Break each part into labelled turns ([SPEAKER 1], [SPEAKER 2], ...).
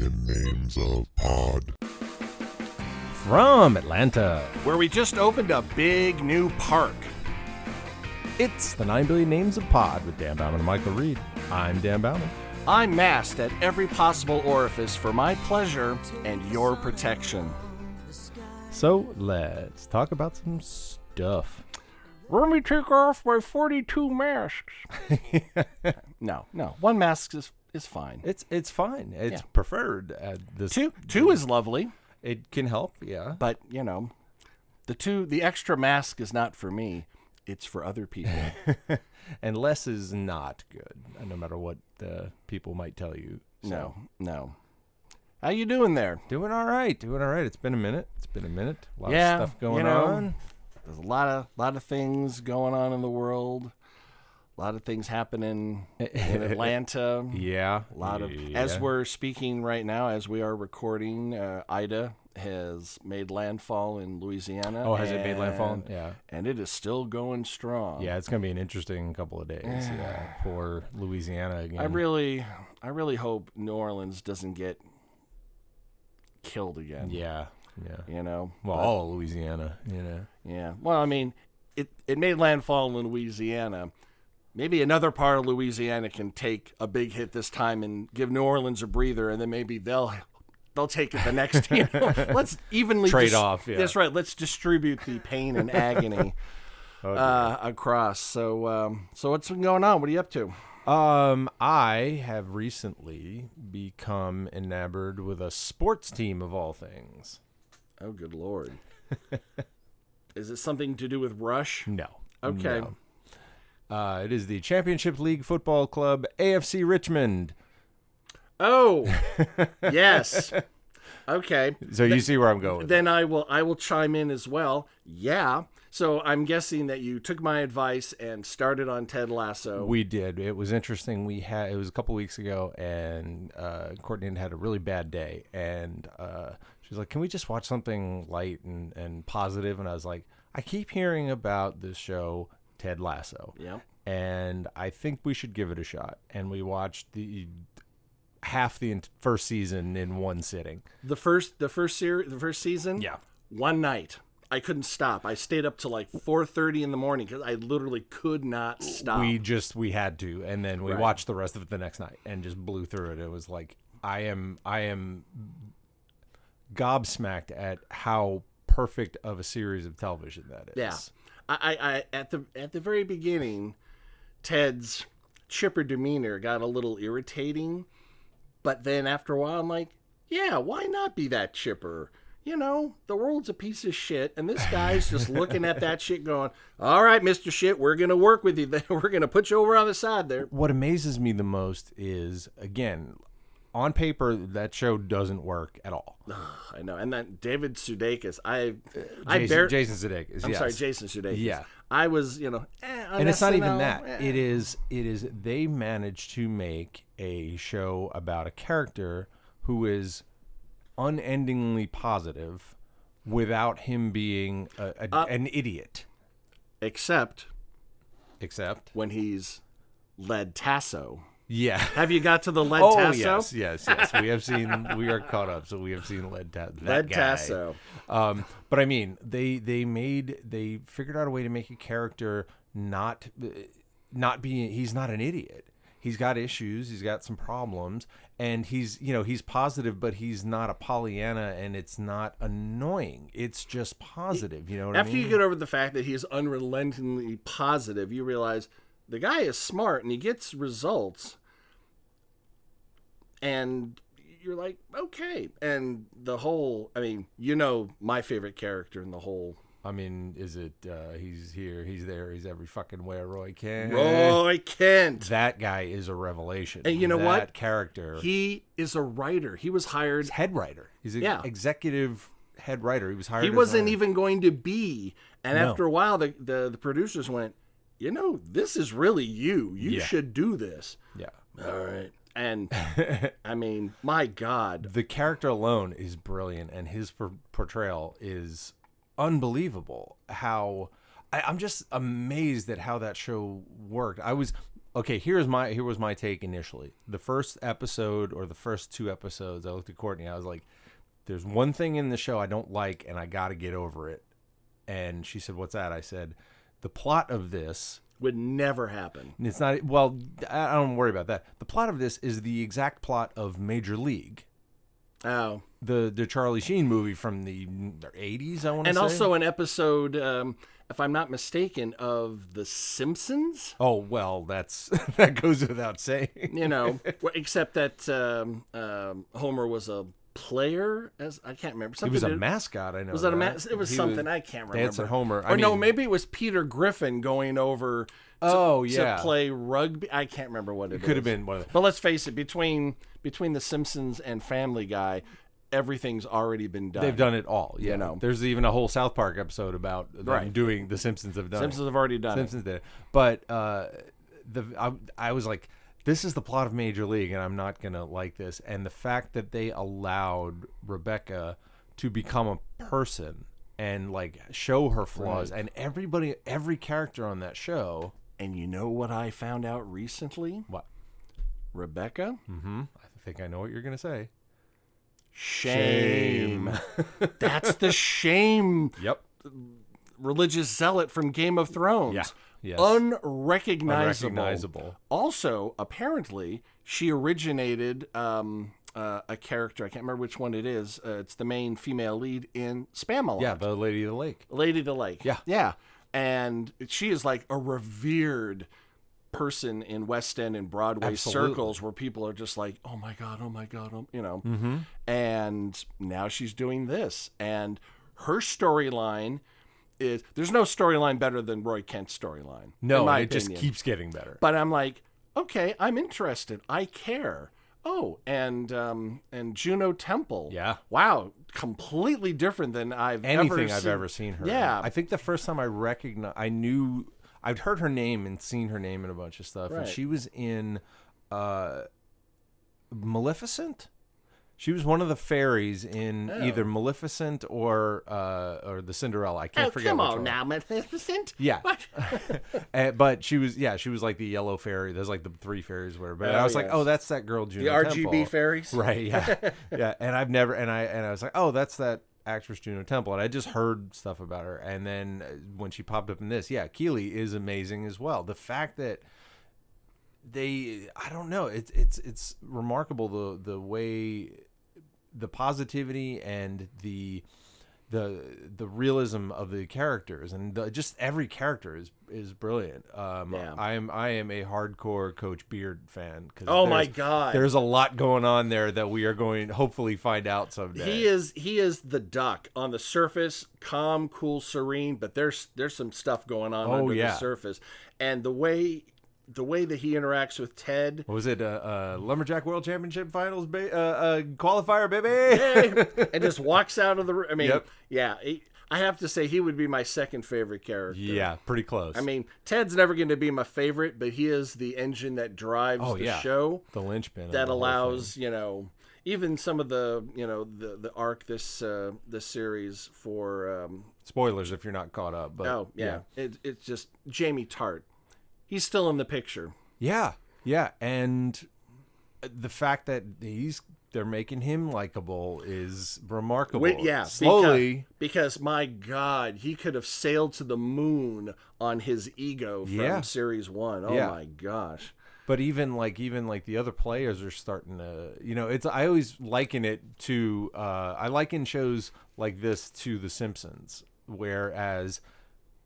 [SPEAKER 1] billion names of pod.
[SPEAKER 2] From Atlanta,
[SPEAKER 3] where we just opened a big new park.
[SPEAKER 2] it's the 9 Billion Names of Pod with Dan Bauman and Michael Reed. I'm Dan Bauman.
[SPEAKER 3] I'm masked at every possible orifice for my pleasure and your protection.
[SPEAKER 2] So let's talk about some stuff.
[SPEAKER 3] Let me take off my 42 masks. No. One mask is fine.
[SPEAKER 2] It's fine. It's
[SPEAKER 3] Yeah.
[SPEAKER 2] preferred at this.
[SPEAKER 3] Two is lovely,
[SPEAKER 2] It can help, yeah.
[SPEAKER 3] but the extra mask is not for me. It's for other people.
[SPEAKER 2] And less is not good, no matter what people might tell you. So.
[SPEAKER 3] No. How you doing there?
[SPEAKER 2] Doing all right. It's been a minute. A lot
[SPEAKER 3] Yeah,
[SPEAKER 2] of stuff going
[SPEAKER 3] you know,
[SPEAKER 2] on.
[SPEAKER 3] There's a lot of things going on in the world. A lot of things happening in Atlanta.
[SPEAKER 2] Yeah.
[SPEAKER 3] A lot of, as we're speaking right now, as we are recording, Ida has made landfall in Louisiana.
[SPEAKER 2] Oh, has it made landfall? Yeah.
[SPEAKER 3] And it is still going strong.
[SPEAKER 2] Yeah, it's going to be an interesting couple of days. Yeah, for Louisiana again.
[SPEAKER 3] I really hope New Orleans doesn't get killed again.
[SPEAKER 2] Yeah.
[SPEAKER 3] Well,
[SPEAKER 2] All of Louisiana,
[SPEAKER 3] Yeah. Well, I mean, it made landfall in Louisiana. Maybe another part of Louisiana can take a big hit this time and give New Orleans a breather, and then maybe they'll take it the next. Let's evenly
[SPEAKER 2] trade off. Yeah.
[SPEAKER 3] That's right. Let's distribute the pain and agony across. So what's been going on? What are you up to?
[SPEAKER 2] I have recently become enamored with a sports team of all things.
[SPEAKER 3] Oh, good Lord. Is it something to do with Rush?
[SPEAKER 2] No.
[SPEAKER 3] Okay.
[SPEAKER 2] No. It is the Championship League Football Club, AFC Richmond.
[SPEAKER 3] Oh, yes. Okay.
[SPEAKER 2] So you see where I'm going with
[SPEAKER 3] Then I will chime in as well. Yeah. So I'm guessing that you took my advice and started on Ted Lasso.
[SPEAKER 2] We did. It was interesting. It was a couple weeks ago, and Courtney had a really bad day, and she's like, "Can we just watch something light and positive?" And I was like, "I keep hearing about this show, Ted Lasso, and I think we should give it a shot." And we watched half the first season in one sitting.
[SPEAKER 3] The first season.
[SPEAKER 2] Yeah.
[SPEAKER 3] One night. I couldn't stop. I stayed up till like 4:30 in the morning because I literally could not stop.
[SPEAKER 2] We had to, and then we watched the rest of it the next night and just blew through it. It was like I am gobsmacked at how perfect of a series of television that is.
[SPEAKER 3] Yeah, I at the very beginning, Ted's chipper demeanor got a little irritating, but then after a while, I'm like, yeah, why not be that chipper? The world's a piece of shit, and this guy's just looking at that shit going, all right, Mr. Shit, we're going to work with you. We're going to put you over on the side there.
[SPEAKER 2] What amazes me the most is, again, on paper, that show doesn't work at all.
[SPEAKER 3] I know. And that David Sudeikis,
[SPEAKER 2] Jason Sudeikis.
[SPEAKER 3] I'm sorry, Jason Sudeikis.
[SPEAKER 2] Yeah.
[SPEAKER 3] I was, on
[SPEAKER 2] and it's not even that. It is, they managed to make a show about a character who is unendingly positive without him being an idiot.
[SPEAKER 3] Except
[SPEAKER 2] when
[SPEAKER 3] he's led Tasso.
[SPEAKER 2] Yeah.
[SPEAKER 3] Have you got to the Led Tasso?
[SPEAKER 2] Oh, yes. We are caught up, so we have seen Led
[SPEAKER 3] Tasso.
[SPEAKER 2] But I mean, they figured out a way to make a character not being, he's not an idiot. He's got issues. He's got some problems, and he's positive, but he's not a Pollyanna, and it's not annoying. It's just positive. You know what I mean?
[SPEAKER 3] After you get over the fact that he's unrelentingly positive, you realize the guy is smart and he gets results, and you're like, okay. And the whole, my favorite character in the whole.
[SPEAKER 2] Is it, he's here, he's there, he's every fucking where, Roy Kent.
[SPEAKER 3] Roy Kent.
[SPEAKER 2] That guy is a revelation.
[SPEAKER 3] And you know what?
[SPEAKER 2] That character.
[SPEAKER 3] He is a writer. He was hired.
[SPEAKER 2] He's head writer. He's an executive head writer. He was hired.
[SPEAKER 3] He wasn't even going to be. And after a while, the producers went, this is really you. You should do this.
[SPEAKER 2] Yeah.
[SPEAKER 3] All right. And, my God.
[SPEAKER 2] The character alone is brilliant, and his portrayal is unbelievable. I'm just amazed at how that show worked. okay, here was my take initially. The first episode or the first 2 episodes, I looked at Courtney. I was like, "There's one thing in the show I don't like, and I got to get over it." And she said, "What's that?" I said, "The plot of this
[SPEAKER 3] would never happen."
[SPEAKER 2] it's not. Well, I don't worry about that. The plot of this is the exact plot of Major League,
[SPEAKER 3] Oh,
[SPEAKER 2] the Charlie Sheen movie from the 80s. I want to
[SPEAKER 3] and
[SPEAKER 2] say,
[SPEAKER 3] also an episode, if I'm not mistaken, of The Simpsons.
[SPEAKER 2] oh well, that's that goes without saying.
[SPEAKER 3] You know, except that Homer was a player. As I can't remember.
[SPEAKER 2] He
[SPEAKER 3] Something
[SPEAKER 2] was a
[SPEAKER 3] to-
[SPEAKER 2] mascot. I know.
[SPEAKER 3] Was that a
[SPEAKER 2] that.
[SPEAKER 3] It was
[SPEAKER 2] He
[SPEAKER 3] something I can't remember.
[SPEAKER 2] Dancing Homer.
[SPEAKER 3] Or no, maybe it was Peter Griffin going over. To play rugby. I can't remember what it
[SPEAKER 2] Could have
[SPEAKER 3] is.
[SPEAKER 2] been one of them.
[SPEAKER 3] But let's face it, between The Simpsons and Family Guy, everything's already been done.
[SPEAKER 2] They've done it all. Yeah.
[SPEAKER 3] You know.
[SPEAKER 2] There's even a whole South Park episode about them
[SPEAKER 3] Right.
[SPEAKER 2] doing the Simpsons have done.
[SPEAKER 3] Simpsons have already done
[SPEAKER 2] Simpsons did it. But I was like, this is the plot of Major League, and I'm not gonna like this. And the fact that they allowed Rebecca to become a person and like show her flaws, and every character on that show.
[SPEAKER 3] And you know what I found out recently?
[SPEAKER 2] What?
[SPEAKER 3] Rebecca?
[SPEAKER 2] I think I know what you're gonna say.
[SPEAKER 3] Shame. That's the shame
[SPEAKER 2] Yep.
[SPEAKER 3] religious zealot from Game of Thrones.
[SPEAKER 2] Yeah. Yes.
[SPEAKER 3] Unrecognizable. Also, apparently, she originated a character. I can't remember which one it is. It's the main female lead in Spamalot.
[SPEAKER 2] Yeah, the Lady of the Lake.
[SPEAKER 3] Lady of the Lake.
[SPEAKER 2] Yeah.
[SPEAKER 3] Yeah. And she is like a revered person in West End and Broadway
[SPEAKER 2] Absolutely.
[SPEAKER 3] circles where people are just like, oh my God, you know.
[SPEAKER 2] Mm-hmm.
[SPEAKER 3] And now she's doing this. And her storyline is, there's no storyline better than Roy Kent's storyline.
[SPEAKER 2] No,
[SPEAKER 3] in my
[SPEAKER 2] it just
[SPEAKER 3] opinion.
[SPEAKER 2] keeps getting better.
[SPEAKER 3] But I'm like, okay, I'm interested. I care. Oh, and Juno Temple.
[SPEAKER 2] Yeah.
[SPEAKER 3] Wow, completely different than I've
[SPEAKER 2] ever seen her.
[SPEAKER 3] Yeah.
[SPEAKER 2] I think the first time I'd heard her name and seen her name in a bunch of stuff,
[SPEAKER 3] Right.
[SPEAKER 2] and she was in Maleficent. She was one of the fairies in either Maleficent or the Cinderella. I can't forget.
[SPEAKER 3] Come
[SPEAKER 2] which
[SPEAKER 3] on
[SPEAKER 2] one.
[SPEAKER 3] now, Maleficent.
[SPEAKER 2] Yeah.
[SPEAKER 3] What?
[SPEAKER 2] But she was like the yellow fairy. There's like the 3 fairies were. But
[SPEAKER 3] Oh,
[SPEAKER 2] I was like,
[SPEAKER 3] yes.
[SPEAKER 2] oh, that's that girl Juno
[SPEAKER 3] The
[SPEAKER 2] Temple.
[SPEAKER 3] RGB fairies.
[SPEAKER 2] Right, yeah. Yeah. And I've never and I was like, oh, that's that actress Juno Temple. And I just heard stuff about her. And then when she popped up in this, yeah, Keeley is amazing as well. The fact that I don't know, it's remarkable the way the positivity and the realism of the characters, and just every character is brilliant.
[SPEAKER 3] Yeah.
[SPEAKER 2] I am a hardcore Coach Beard fan.
[SPEAKER 3] Oh my God.
[SPEAKER 2] There's a lot going on there that we are going to hopefully find out someday.
[SPEAKER 3] He is the duck on the surface, calm, cool, serene, but there's some stuff going on under the surface, and the way that he interacts with Ted.
[SPEAKER 2] What was it? Lumberjack World Championship Finals qualifier, baby.
[SPEAKER 3] And just walks out of the room. I mean,
[SPEAKER 2] Yep.
[SPEAKER 3] yeah, I have to say he would be my second favorite character.
[SPEAKER 2] Yeah, pretty close.
[SPEAKER 3] I mean, Ted's never going to be my favorite, but he is the engine that drives the show.
[SPEAKER 2] The linchpin of
[SPEAKER 3] that
[SPEAKER 2] the whole
[SPEAKER 3] allows,
[SPEAKER 2] thing.
[SPEAKER 3] Even some of the, the arc this series for
[SPEAKER 2] Spoilers if you're not caught up. But
[SPEAKER 3] it's just Jamie Tart. He's still in the picture.
[SPEAKER 2] Yeah, and the fact that they're making him likable is remarkable. Slowly,
[SPEAKER 3] because my God, he could have sailed to the moon on his ego from series 1. Oh my gosh.
[SPEAKER 2] But even like the other players are starting to, I always liken it to I liken shows like this to The Simpsons, whereas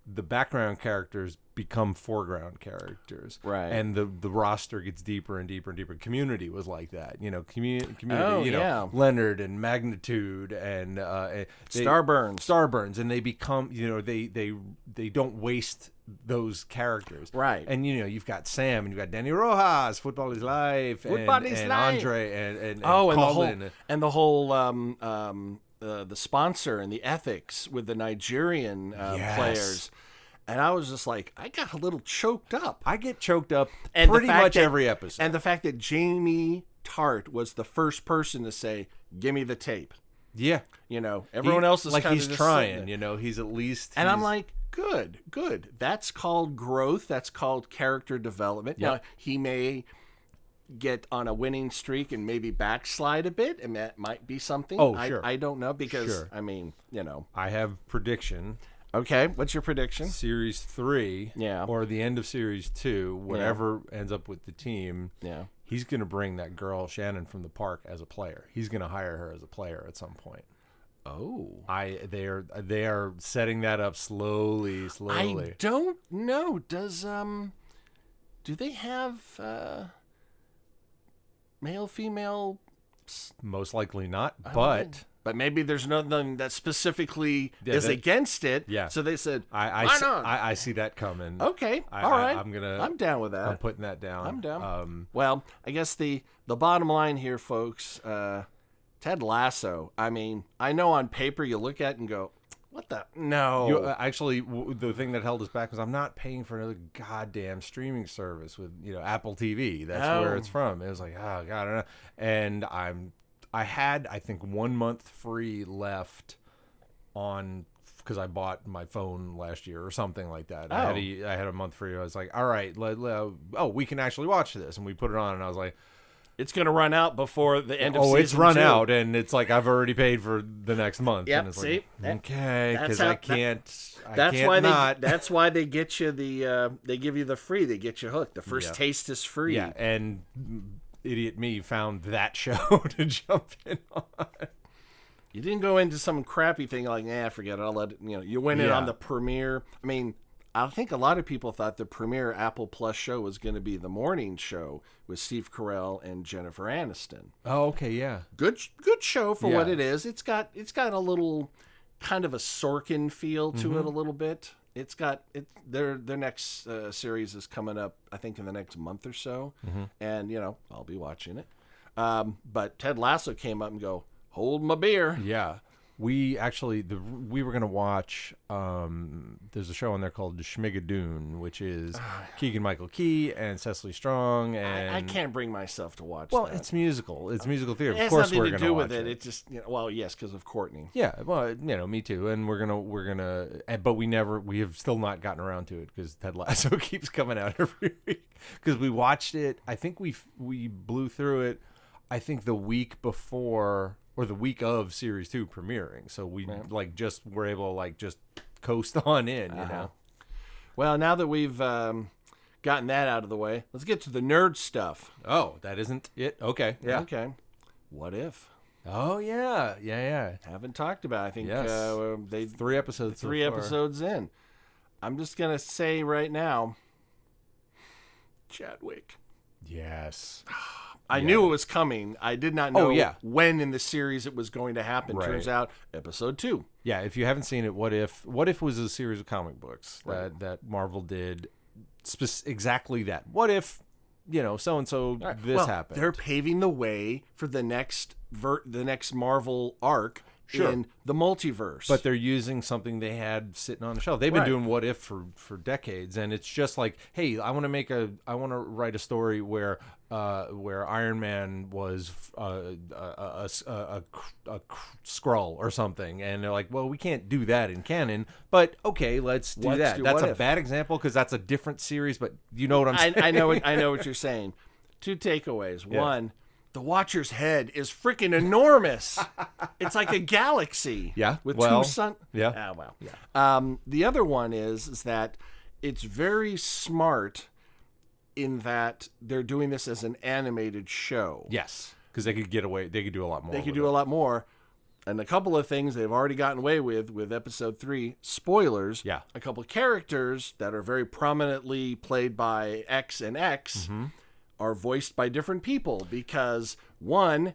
[SPEAKER 2] the background characters become foreground characters,
[SPEAKER 3] right?
[SPEAKER 2] And the roster gets deeper and deeper and deeper. Community was like that, community. Leonard and Magnitude and Starburns, and they become, they don't waste those characters,
[SPEAKER 3] right?
[SPEAKER 2] And you've got Sam and you've got Danny Rojas, Football is Life, and Andre and Colin,
[SPEAKER 3] and the whole the sponsor and the ethics with the Nigerian players. And I was just like, I got a little choked up.
[SPEAKER 2] I get choked up
[SPEAKER 3] and
[SPEAKER 2] pretty much every episode.
[SPEAKER 3] And the fact that Jamie Tart was the first person to say, give me the tape.
[SPEAKER 2] Yeah.
[SPEAKER 3] You know, everyone else is
[SPEAKER 2] like
[SPEAKER 3] kind
[SPEAKER 2] he's
[SPEAKER 3] of just
[SPEAKER 2] trying.
[SPEAKER 3] sitting there.
[SPEAKER 2] You know, he's at least.
[SPEAKER 3] And I'm like, good. That's called growth. That's called character development.
[SPEAKER 2] Yep.
[SPEAKER 3] Now, he may get on a winning streak and maybe backslide a bit, and that might be something.
[SPEAKER 2] Oh, sure.
[SPEAKER 3] I don't know because,
[SPEAKER 2] Sure.
[SPEAKER 3] I mean, you know.
[SPEAKER 2] I have prediction.
[SPEAKER 3] Okay, what's your prediction?
[SPEAKER 2] Series 3,
[SPEAKER 3] Yeah.
[SPEAKER 2] or the end of Series 2, whatever ends up with the team.
[SPEAKER 3] Yeah.
[SPEAKER 2] He's going to bring that girl Shannon from the park as a player. He's going to hire her as a player at some point.
[SPEAKER 3] Oh.
[SPEAKER 2] They are setting that up slowly.
[SPEAKER 3] I don't know. Do they have male, female?
[SPEAKER 2] Most likely not,
[SPEAKER 3] I don't
[SPEAKER 2] but
[SPEAKER 3] know. But maybe there's nothing that specifically is
[SPEAKER 2] that-
[SPEAKER 3] against it.
[SPEAKER 2] Yeah.
[SPEAKER 3] So they said,
[SPEAKER 2] I
[SPEAKER 3] why
[SPEAKER 2] see,
[SPEAKER 3] not?
[SPEAKER 2] I see that coming.
[SPEAKER 3] Okay. All right. I'm down with that.
[SPEAKER 2] I'm putting that down.
[SPEAKER 3] I'm down. Well, I guess the bottom line here, folks, Ted Lasso. I mean, I know on paper you look at it and go, what the? No.
[SPEAKER 2] Actually, the thing that held us back was I'm not paying for another goddamn streaming service with Apple TV. That's where it's from. It was like, oh god, I don't know. And I had, I think, 1 month free left on because I bought my phone last year or something like that.
[SPEAKER 3] Oh.
[SPEAKER 2] I had a month free. I was like, all right, we can actually watch this, and we put it on, and I was like,
[SPEAKER 3] it's going to run out before the end of season 2.
[SPEAKER 2] it's run out, and it's like I've already paid for the next month.
[SPEAKER 3] Yep,
[SPEAKER 2] and it's
[SPEAKER 3] see?
[SPEAKER 2] like, okay, because I can't.
[SPEAKER 3] That's why they get you they give you the free. They get you hooked. The first taste is free.
[SPEAKER 2] Yeah, and idiot me found that show to jump in on.
[SPEAKER 3] You didn't go into some crappy thing like, forget it. I'll let it. You went in on the premiere. I mean, I think a lot of people thought the premiere Apple Plus show was going to be the morning show with Steve Carell and Jennifer Aniston.
[SPEAKER 2] Oh, okay, yeah.
[SPEAKER 3] Good show for what it is. It's got a little kind of a Sorkin feel to it a little bit. It's got their next series is coming up, I think, in the next month or so, and I'll be watching it. But Ted Lasso came up and go, hold my beer.
[SPEAKER 2] Yeah. We actually we were gonna watch. There's a show on there called Schmigadoon, which is Keegan-Michael Key and Cecily Strong. And
[SPEAKER 3] I can't bring myself to watch.
[SPEAKER 2] Well,
[SPEAKER 3] that.
[SPEAKER 2] it's musical. It's musical theater.
[SPEAKER 3] It has
[SPEAKER 2] of course,
[SPEAKER 3] nothing
[SPEAKER 2] we're
[SPEAKER 3] to
[SPEAKER 2] gonna
[SPEAKER 3] do
[SPEAKER 2] watch
[SPEAKER 3] with it. It just well, yes, because of Courtney.
[SPEAKER 2] Yeah, well, me too. And we're gonna, but we have still not gotten around to it because Ted Lasso keeps coming out every week. Because we watched it, I think we blew through it. I think the week before or the week of Series 2 premiering, so we just were able to just coast on in,
[SPEAKER 3] Well, now that we've gotten that out of the way, let's get to the nerd stuff.
[SPEAKER 2] Oh, that isn't it? Okay. Yeah.
[SPEAKER 3] Okay. What if?
[SPEAKER 2] Oh, yeah.
[SPEAKER 3] Haven't talked about it. I think
[SPEAKER 2] Yes.
[SPEAKER 3] they
[SPEAKER 2] 3 episodes.
[SPEAKER 3] three
[SPEAKER 2] so far.
[SPEAKER 3] episodes in. I'm just gonna say right now, Chadwick.
[SPEAKER 2] Yes.
[SPEAKER 3] I knew it was coming. I did not know
[SPEAKER 2] yeah.
[SPEAKER 3] when in the series it was going to happen.
[SPEAKER 2] Right.
[SPEAKER 3] Turns out, episode 2.
[SPEAKER 2] Yeah, if you haven't seen it, What If was a series of comic books that Marvel did exactly that. What if, so-and-so this happened.
[SPEAKER 3] They're paving the way for the next Marvel arc in the multiverse.
[SPEAKER 2] But they're using something they had sitting on the shelf. They've been doing What If for decades, and it's just like, hey, I want to write a story where Iron Man was a Skrull or something, and they're like, well, we can't do that in canon, but okay, let's do that. That's a bad example because that's a different series, but you know what I'm saying.
[SPEAKER 3] I know what you're saying. 2 takeaways.
[SPEAKER 2] Yeah.
[SPEAKER 3] 1. The Watcher's head is freaking enormous. It's like a galaxy.
[SPEAKER 2] Yeah.
[SPEAKER 3] With
[SPEAKER 2] well,
[SPEAKER 3] 2 sun.
[SPEAKER 2] Yeah.
[SPEAKER 3] Ah, well. Yeah. The other one is that it's very smart in that they're doing this as an animated show.
[SPEAKER 2] Yes, because they could get away. They could do a lot more.
[SPEAKER 3] They could do a lot more. And a couple of things they've already gotten away with episode 3, spoilers.
[SPEAKER 2] Yeah.
[SPEAKER 3] A couple of characters that are very prominently played by X and X are voiced by different people because, one,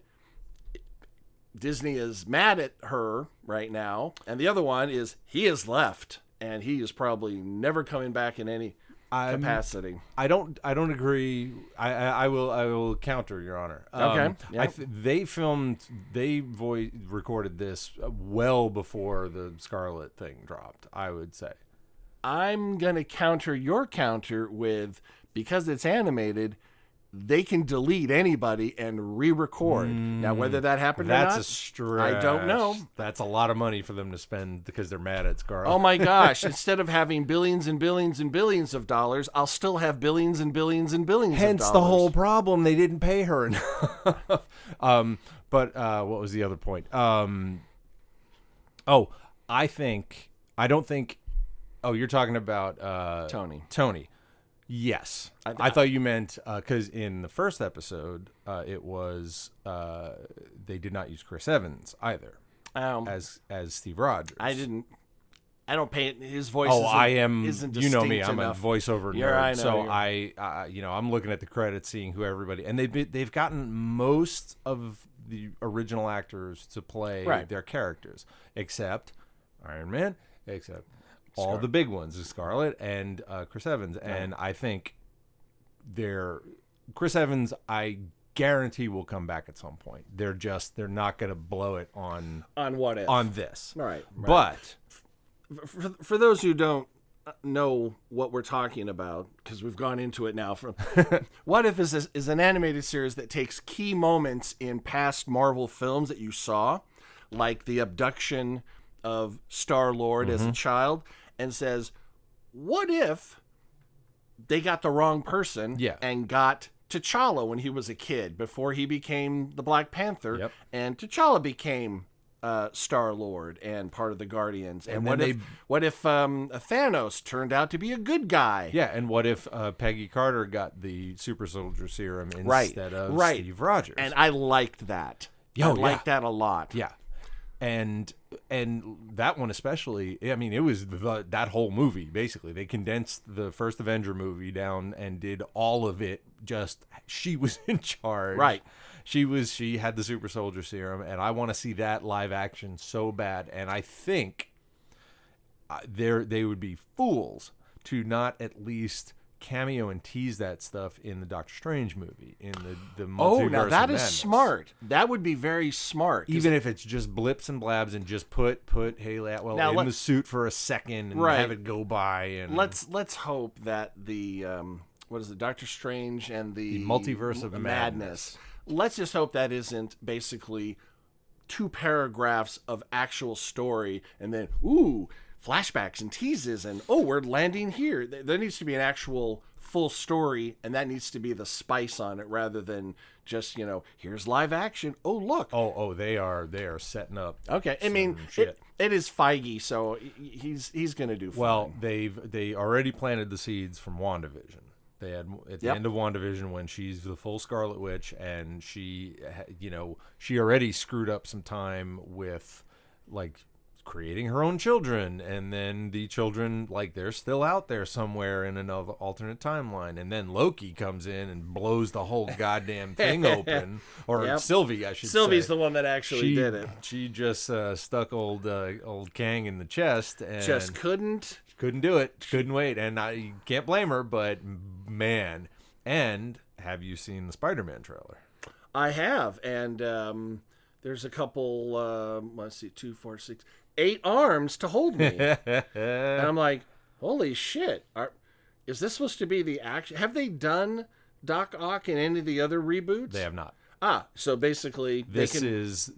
[SPEAKER 3] Disney is mad at her right now, and the other one is he has left, and he is probably never coming back in any capacity.
[SPEAKER 2] I don't agree. I will counter, Your Honor.
[SPEAKER 3] Okay.
[SPEAKER 2] They recorded this well before the Scarlet thing dropped, I would say.
[SPEAKER 3] I'm going to counter your counter with, because it's animated, they can delete anybody and re-record. Now, whether that happened or
[SPEAKER 2] That's
[SPEAKER 3] not,
[SPEAKER 2] a stretch.
[SPEAKER 3] I don't know.
[SPEAKER 2] That's a lot of money for them to spend because they're mad at Scarlett.
[SPEAKER 3] Oh my gosh, instead of having billions and billions and billions of dollars, I'll still have billions and billions and billions of
[SPEAKER 2] Hence
[SPEAKER 3] dollars.
[SPEAKER 2] the whole problem. They didn't pay her enough. But what was the other point? I don't think. Oh, you're talking about Tony. Yes, I thought you meant because in the first episode, it was they did not use Chris Evans either as Steve Rogers.
[SPEAKER 3] I don't pay it. His voice. Isn't
[SPEAKER 2] you know me. I'm
[SPEAKER 3] enough.
[SPEAKER 2] A voiceover nerd.
[SPEAKER 3] Yeah, I know,
[SPEAKER 2] so I'm looking at the credits, seeing who everybody, and they've gotten most of the original actors to play their characters, except Iron Man, except all the big ones, Scarlett and Chris Evans, and I think Chris Evans, I guarantee will come back at some point. They're not going to blow it on
[SPEAKER 3] what if
[SPEAKER 2] on this,
[SPEAKER 3] right.
[SPEAKER 2] But
[SPEAKER 3] for those who don't know what we're talking about, because we've gone into it now, from What If is an animated series that takes key moments in past Marvel films that you saw, like the abduction of Star-Lord as a child, and says, what if they got the wrong person and got T'Challa when he was a kid, before he became the Black Panther, and T'Challa became Star-Lord and part of the Guardians. And what if Thanos turned out to be a good guy?
[SPEAKER 2] Yeah, and what if Peggy Carter got the super soldier serum instead of Steve Rogers?
[SPEAKER 3] And I liked that. I liked that a lot.
[SPEAKER 2] Yeah. And that one especially, I mean, it was that whole movie, basically. They condensed the first Avenger movie down and did all of it. Just, she was in charge.
[SPEAKER 3] Right.
[SPEAKER 2] She had the super soldier serum, and I want to see that live action so bad. And I think they would be fools to not at least cameo and tease that stuff in the Doctor Strange movie, in the multiverse.
[SPEAKER 3] Now that
[SPEAKER 2] of
[SPEAKER 3] is
[SPEAKER 2] Madness.
[SPEAKER 3] Smart. That would be very smart.
[SPEAKER 2] Even if it's just blips and blabs, and just put Haley Atwell in the suit for a second and have it go by. And
[SPEAKER 3] let's hope that the what is it, Doctor Strange and the
[SPEAKER 2] multiverse of madness.
[SPEAKER 3] Let's just hope that isn't basically 2 paragraphs of actual story and then flashbacks and teases and we're landing here. There needs to be an actual full story, and that needs to be the spice on it, rather than just here's live action. Oh look.
[SPEAKER 2] They are setting up.
[SPEAKER 3] Okay, I mean it is Feige, so he's gonna do fine.
[SPEAKER 2] Well, they already planted the seeds from WandaVision. They had at the end of WandaVision, when she's the full Scarlet Witch, and she already screwed up some time with creating her own children, and then the children, they're still out there somewhere in another alternate timeline, and then Loki comes in and blows the whole goddamn thing open. Or Sylvie, I should say.
[SPEAKER 3] Sylvie's the one that actually did it.
[SPEAKER 2] She just stuck old Kang in the chest and
[SPEAKER 3] just couldn't
[SPEAKER 2] do it. Couldn't wait, and I can't blame her. But man, and have you seen the Spider-Man trailer?
[SPEAKER 3] I have, and there's a couple. Let's see, 2, 4, 6. 8 arms to hold me. And I'm like, holy shit. Is this supposed to be the action? Have they done Doc Ock in any of the other reboots?
[SPEAKER 2] They have not.
[SPEAKER 3] So basically
[SPEAKER 2] this is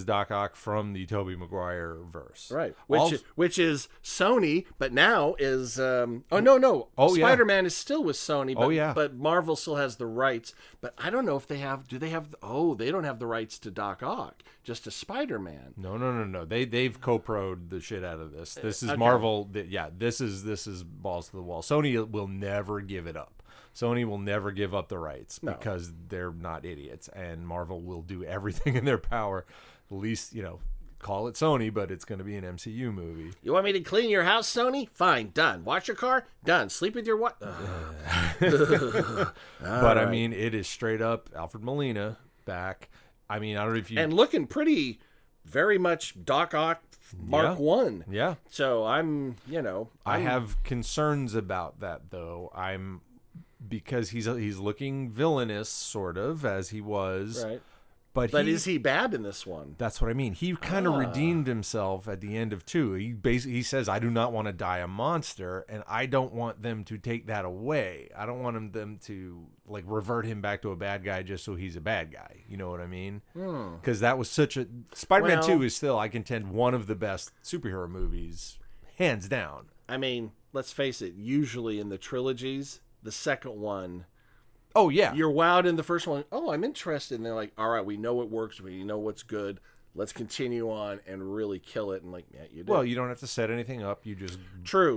[SPEAKER 2] Doc Ock from the Tobey Maguire verse.
[SPEAKER 3] Right. Which is Sony, but now is Spider-Man is still with Sony, but but Marvel still has the rights. But I don't know if they have they don't have the rights to Doc Ock, just to Spider-Man.
[SPEAKER 2] No. They've co-pro'd the shit out of this. This is Marvel. This is balls to the wall. Sony will never give it up. Sony will never give up the rights because they're not idiots, and Marvel will do everything in their power. At least, call it Sony, but it's going to be an MCU movie.
[SPEAKER 3] You want me to clean your house, Sony? Fine, done. Wash your car? Done. Sleep with your what?
[SPEAKER 2] But I mean, it is straight up Alfred Molina back. I mean, I don't know if you...
[SPEAKER 3] And looking pretty, very much Doc Ock Mark 1.
[SPEAKER 2] Yeah.
[SPEAKER 3] So I
[SPEAKER 2] have concerns about that, though. Because he's looking villainous, sort of, as he was.
[SPEAKER 3] Right.
[SPEAKER 2] But
[SPEAKER 3] is he bad in this one?
[SPEAKER 2] That's what I mean. He kind of redeemed himself at the end of 2. He says, I do not want to die a monster, and I don't want them to take that away. I don't want them to like revert him back to a bad guy just so he's a bad guy. You know what I mean? Because that was such a... Spider-Man 2 is still, I contend, one of the best superhero movies, hands down.
[SPEAKER 3] I mean, let's face it, usually in the trilogies, the second one...
[SPEAKER 2] Oh, yeah.
[SPEAKER 3] You're wowed in the first one. Oh, I'm interested. And they're like, all right, we know what works. We know what's good. Let's continue on and really kill it. And like, yeah, you do.
[SPEAKER 2] Well, you don't have to set anything up. You just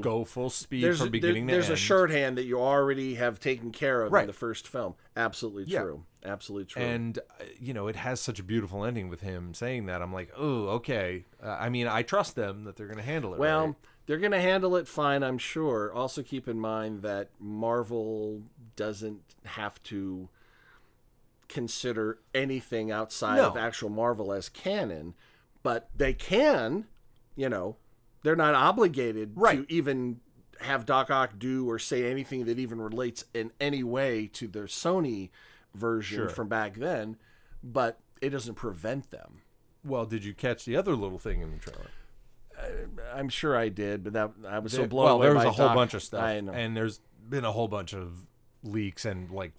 [SPEAKER 2] go full speed from beginning to end.
[SPEAKER 3] There's a shorthand that you already have taken care of in the first film. Absolutely true. Absolutely true.
[SPEAKER 2] And, it has such a beautiful ending with him saying that. I'm like, oh, okay. I mean, I trust them that they're going to handle it right.
[SPEAKER 3] They're going to handle it fine, I'm sure. Also keep in mind that Marvel doesn't have to consider anything outside of actual Marvel as canon, but they can, they're not obligated to even have Doc Ock do or say anything that even relates in any way to their Sony version from back then, but it doesn't prevent them.
[SPEAKER 2] Well, did you catch the other little thing in the trailer?
[SPEAKER 3] I'm sure I did, but I was so blown away.
[SPEAKER 2] There was
[SPEAKER 3] by
[SPEAKER 2] a whole
[SPEAKER 3] Doc.
[SPEAKER 2] bunch of stuff,
[SPEAKER 3] I know.
[SPEAKER 2] and there's been a whole bunch of leaks and like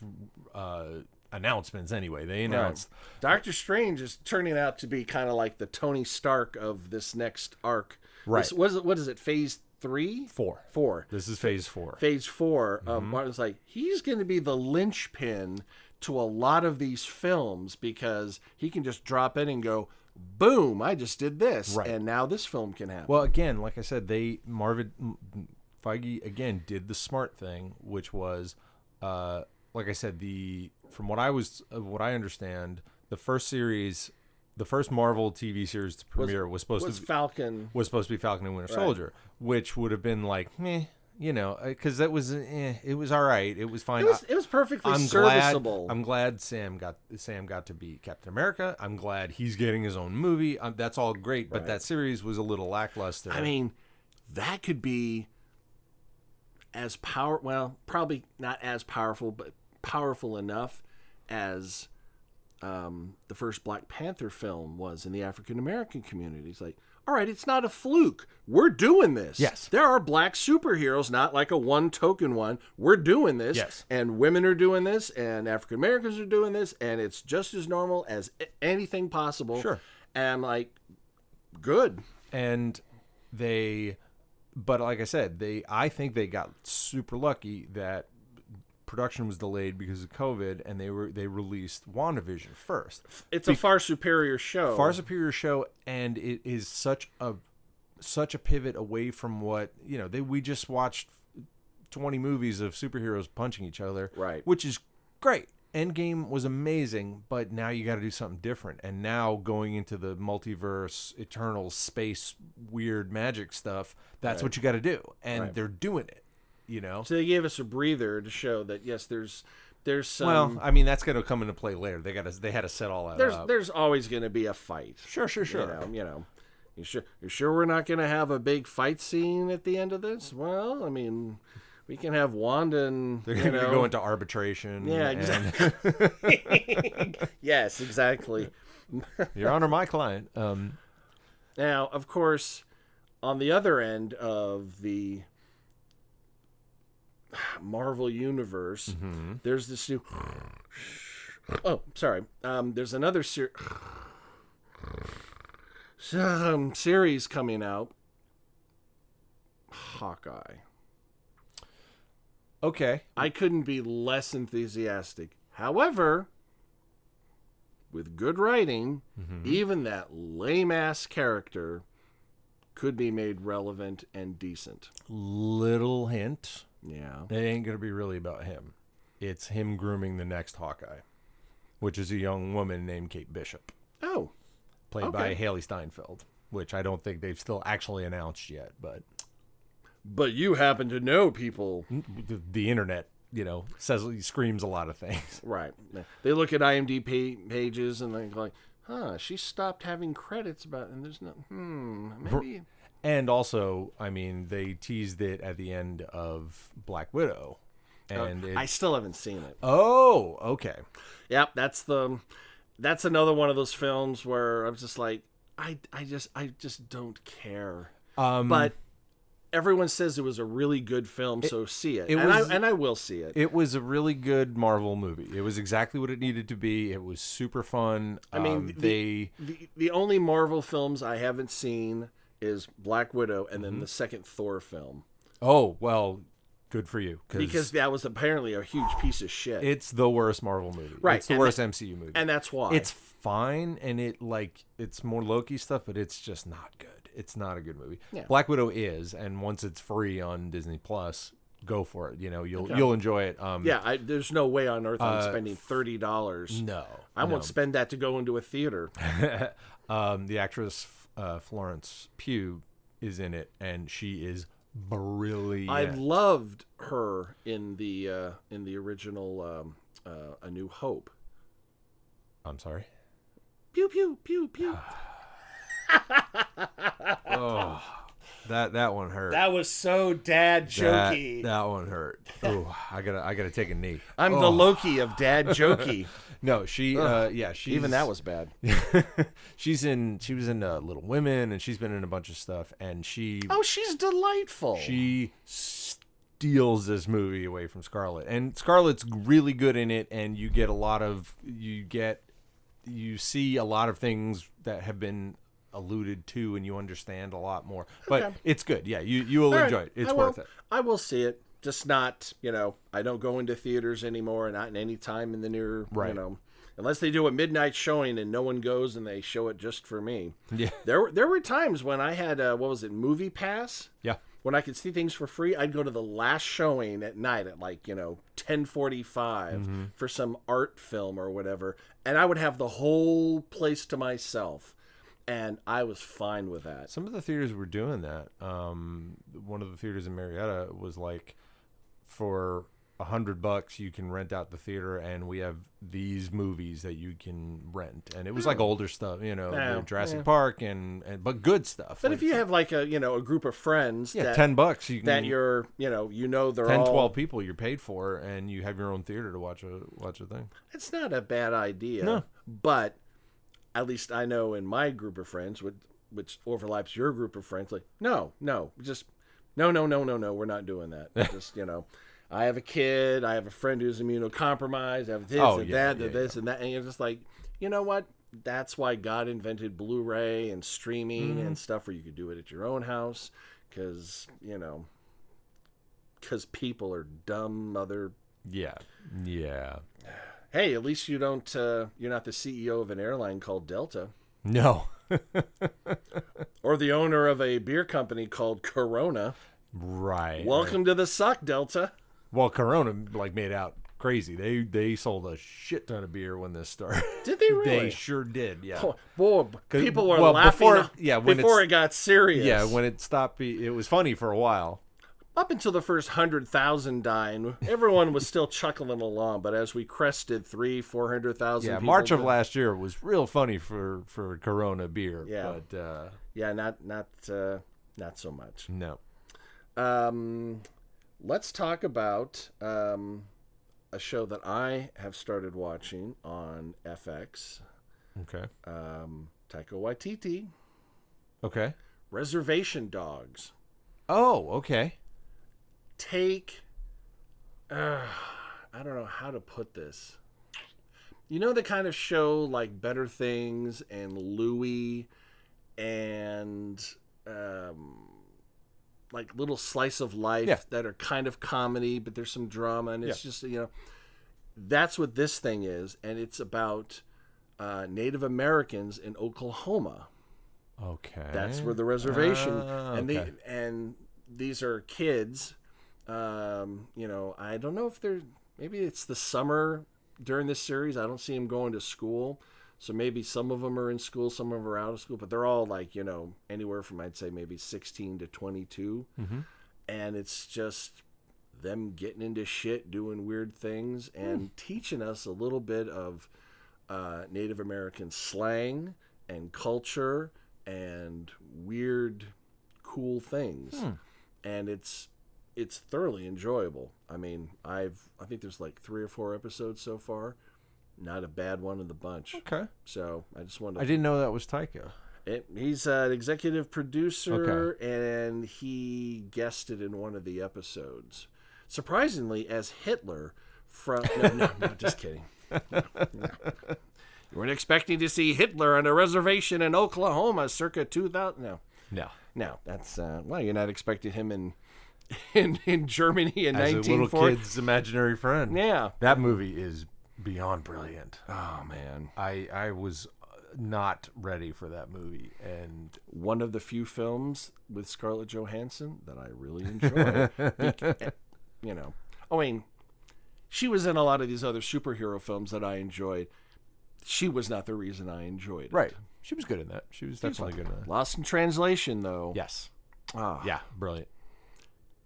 [SPEAKER 2] announcements. Anyway, they announced
[SPEAKER 3] Doctor Strange is turning out to be kind of like the Tony Stark of this next arc.
[SPEAKER 2] Right?
[SPEAKER 3] What is it? Phase 3?
[SPEAKER 2] 4. This is Phase 4.
[SPEAKER 3] Phase 4 of Martin's like he's going to be the linchpin to a lot of these films because he can just drop in and go. Boom! I just did this, and now this film can happen.
[SPEAKER 2] Well, again, like I said, Feige again did the smart thing, which was, like I said, from what I understand, the first Marvel TV series to premiere was supposed to be Falcon and Winter Soldier, which would have been like, meh. Because that was it was all right. It was fine.
[SPEAKER 3] It was perfectly serviceable.
[SPEAKER 2] I'm glad Sam got to be Captain America. I'm glad he's getting his own movie. That's all great. But that series was a little lackluster.
[SPEAKER 3] I mean, that could be as probably not as powerful, but powerful enough as the first Black Panther film was in the African American community. It's like, all right, it's not a fluke. We're doing this.
[SPEAKER 2] Yes.
[SPEAKER 3] There are black superheroes, not like a one token one. We're doing this.
[SPEAKER 2] Yes.
[SPEAKER 3] And women are doing this, and African Americans are doing this, and it's just as normal as anything possible.
[SPEAKER 2] Sure.
[SPEAKER 3] And I'm like, good.
[SPEAKER 2] And but like I said, I think they got super lucky that production was delayed because of COVID, and they released WandaVision first.
[SPEAKER 3] It's a far superior show.
[SPEAKER 2] And it is such a pivot away from what we just watched 20 movies of superheroes punching each other,
[SPEAKER 3] right?
[SPEAKER 2] Which is great. Endgame was amazing, but now you got to do something different. And now going into the multiverse, eternal space, weird magic stuff, that's what you got to do, and they're doing it.
[SPEAKER 3] So they gave us a breather to show that yes, there's some.
[SPEAKER 2] Well, I mean that's going to come into play later. They had to set all that up.
[SPEAKER 3] There's always going to be a fight.
[SPEAKER 2] Sure.
[SPEAKER 3] You sure we're not going to have a big fight scene at the end of this? Well, I mean, we can have Wanda and
[SPEAKER 2] they're going to go into arbitration.
[SPEAKER 3] Yeah, exactly. Yes, exactly.
[SPEAKER 2] Your Honor, my client.
[SPEAKER 3] Now, of course, on the other end of the Marvel universe, there's this new. Oh, sorry. There's another series coming out. Hawkeye.
[SPEAKER 2] Okay.
[SPEAKER 3] I couldn't be less enthusiastic. However, with good writing, even that lame-ass character could be made relevant and decent.
[SPEAKER 2] Little hint.
[SPEAKER 3] Yeah.
[SPEAKER 2] It ain't going to be really about him. It's him grooming the next Hawkeye, which is a young woman named Kate Bishop.
[SPEAKER 3] Oh.
[SPEAKER 2] Played by Haley Steinfeld, which I don't think they've still actually announced yet, but...
[SPEAKER 3] But you happen to know people.
[SPEAKER 2] The internet, screams a lot of things.
[SPEAKER 3] Right. They look at IMDb pages and they're like, she stopped having credits and there's no, maybe.
[SPEAKER 2] And also, I mean, they teased it at the end of Black Widow. And
[SPEAKER 3] I still haven't seen it.
[SPEAKER 2] Oh, okay.
[SPEAKER 3] Yep, that's that's another one of those films where I'm just like, I just don't care. But everyone says it was a really good film, so see it. And I will see it.
[SPEAKER 2] It was a really good Marvel movie. It was exactly what it needed to be. It was super fun.
[SPEAKER 3] I mean, the only Marvel films I haven't seen is Black Widow and then the second Thor film.
[SPEAKER 2] Oh, well, good for you.
[SPEAKER 3] Because that was apparently a huge piece of shit.
[SPEAKER 2] It's the worst Marvel movie.
[SPEAKER 3] Right.
[SPEAKER 2] It's the worst MCU movie.
[SPEAKER 3] And that's why.
[SPEAKER 2] It's fine, and it's more Loki stuff, but it's just not good. It's not a good movie. Yeah. Black Widow is, and once it's free on Disney Plus, go for it. You'll enjoy it.
[SPEAKER 3] There's no way on earth I'm spending $30.
[SPEAKER 2] No,
[SPEAKER 3] I won't spend that to go into a theater.
[SPEAKER 2] The actress Florence Pugh is in it, and she is brilliant.
[SPEAKER 3] I loved her in the original A New Hope.
[SPEAKER 2] I'm sorry.
[SPEAKER 3] Pew pew pew pew.
[SPEAKER 2] Oh, that one hurt.
[SPEAKER 3] That was so dad jokey.
[SPEAKER 2] That one hurt. Oh, I gotta take a knee.
[SPEAKER 3] I'm the Loki of dad jokey.
[SPEAKER 2] No, she's
[SPEAKER 3] even that was bad.
[SPEAKER 2] She was in Little Women, and she's been in a bunch of stuff, and she's
[SPEAKER 3] delightful.
[SPEAKER 2] She steals this movie away from Scarlett, and Scarlett's really good in it, and you see a lot of things that have been alluded to, and you understand a lot more. But it's good. Yeah, you will enjoy it. It's worth it.
[SPEAKER 3] I will see it. Just not, I don't go into theaters anymore, not in any time in the near, unless they do a midnight showing and no one goes and they show it just for me.
[SPEAKER 2] Yeah.
[SPEAKER 3] There were times when I had, Movie Pass?
[SPEAKER 2] Yeah.
[SPEAKER 3] When I could see things for free, I'd go to the last showing at night at 10:45 for some art film or whatever, and I would have the whole place to myself. And I was fine with that.
[SPEAKER 2] Some of the theaters were doing that. One of the theaters in Marietta was like, for $100 you can rent out the theater, and we have these movies that you can rent. And it was like older stuff, Jurassic Park but good stuff.
[SPEAKER 3] But if you have a group of friends,
[SPEAKER 2] $10 you can,
[SPEAKER 3] that they're
[SPEAKER 2] 12 people you're paid for, and you have your own theater to watch a thing.
[SPEAKER 3] It's not a bad idea.
[SPEAKER 2] No.
[SPEAKER 3] But at least I know in my group of friends, which overlaps your group of friends, no, we're not doing that. Just, I have a kid, I have a friend who's immunocompromised, I have this and that, and you're just like, you know what? That's why God invented Blu-ray and streaming and stuff, where you could do it at your own house, because people are dumb
[SPEAKER 2] Yeah.
[SPEAKER 3] Hey, at least you don't. You're not the CEO of an airline called Delta.
[SPEAKER 2] No.
[SPEAKER 3] Or the owner of a beer company called Corona.
[SPEAKER 2] Right.
[SPEAKER 3] Welcome to the suck, Delta.
[SPEAKER 2] Well, Corona made out crazy. They sold a shit ton of beer when this started.
[SPEAKER 3] Did they really?
[SPEAKER 2] They sure did. Yeah.
[SPEAKER 3] Oh, boy, people were laughing before it got serious.
[SPEAKER 2] Yeah, when it stopped, it was funny for a while.
[SPEAKER 3] Up until the first 100,000 dying, everyone was still chuckling along. But as we crested 300,000-400,000, people,
[SPEAKER 2] March of last year was real funny for Corona beer.
[SPEAKER 3] Yeah,
[SPEAKER 2] but
[SPEAKER 3] not so much.
[SPEAKER 2] No.
[SPEAKER 3] Let's talk about a show that I have started watching on FX.
[SPEAKER 2] Okay.
[SPEAKER 3] Taika Waititi.
[SPEAKER 2] Okay.
[SPEAKER 3] Reservation Dogs.
[SPEAKER 2] Oh, okay.
[SPEAKER 3] I don't know how to put this. The kind of show like Better Things and Louie and like Little Slice of Life that are kind of comedy, but there's some drama, and it's just, that's what this thing is, and it's about Native Americans in Oklahoma.
[SPEAKER 2] Okay.
[SPEAKER 3] That's where the reservation, and these are kids. I don't know if maybe it's the summer during this series. I don't see them going to school. So maybe some of them are in school, some of them are out of school, but they're all anywhere from, I'd say, maybe 16 to 22. Mm-hmm. And it's just them getting into shit, doing weird things, and teaching us a little bit of Native American slang and culture and weird, cool things. And it's thoroughly enjoyable. I mean, I think there's like 3 or 4 episodes so far. not a bad one of the bunch.
[SPEAKER 2] Okay.
[SPEAKER 3] So I just wanted
[SPEAKER 2] I didn't know that was Taika.
[SPEAKER 3] He's an executive producer, and he guested in one of the episodes. Surprisingly, as Hitler from... No, just kidding. No. You weren't expecting to see Hitler on a reservation in Oklahoma circa 2000? No, that's... well, you're not expecting him in Germany in
[SPEAKER 2] As
[SPEAKER 3] 1940.
[SPEAKER 2] a little kid's imaginary friend.
[SPEAKER 3] Yeah.
[SPEAKER 2] That movie is beyond brilliant.
[SPEAKER 3] Oh, man.
[SPEAKER 2] I was not ready for that movie, and
[SPEAKER 3] one of the few films with Scarlett Johansson that I really enjoy. You know, I mean, she was in a lot of these other superhero films that I enjoyed. She was not the reason I enjoyed it.
[SPEAKER 2] right, she was good in that. She was definitely good in that.
[SPEAKER 3] Lost in Translation, though.
[SPEAKER 2] Yes.
[SPEAKER 3] Ah,
[SPEAKER 2] Yeah, brilliant.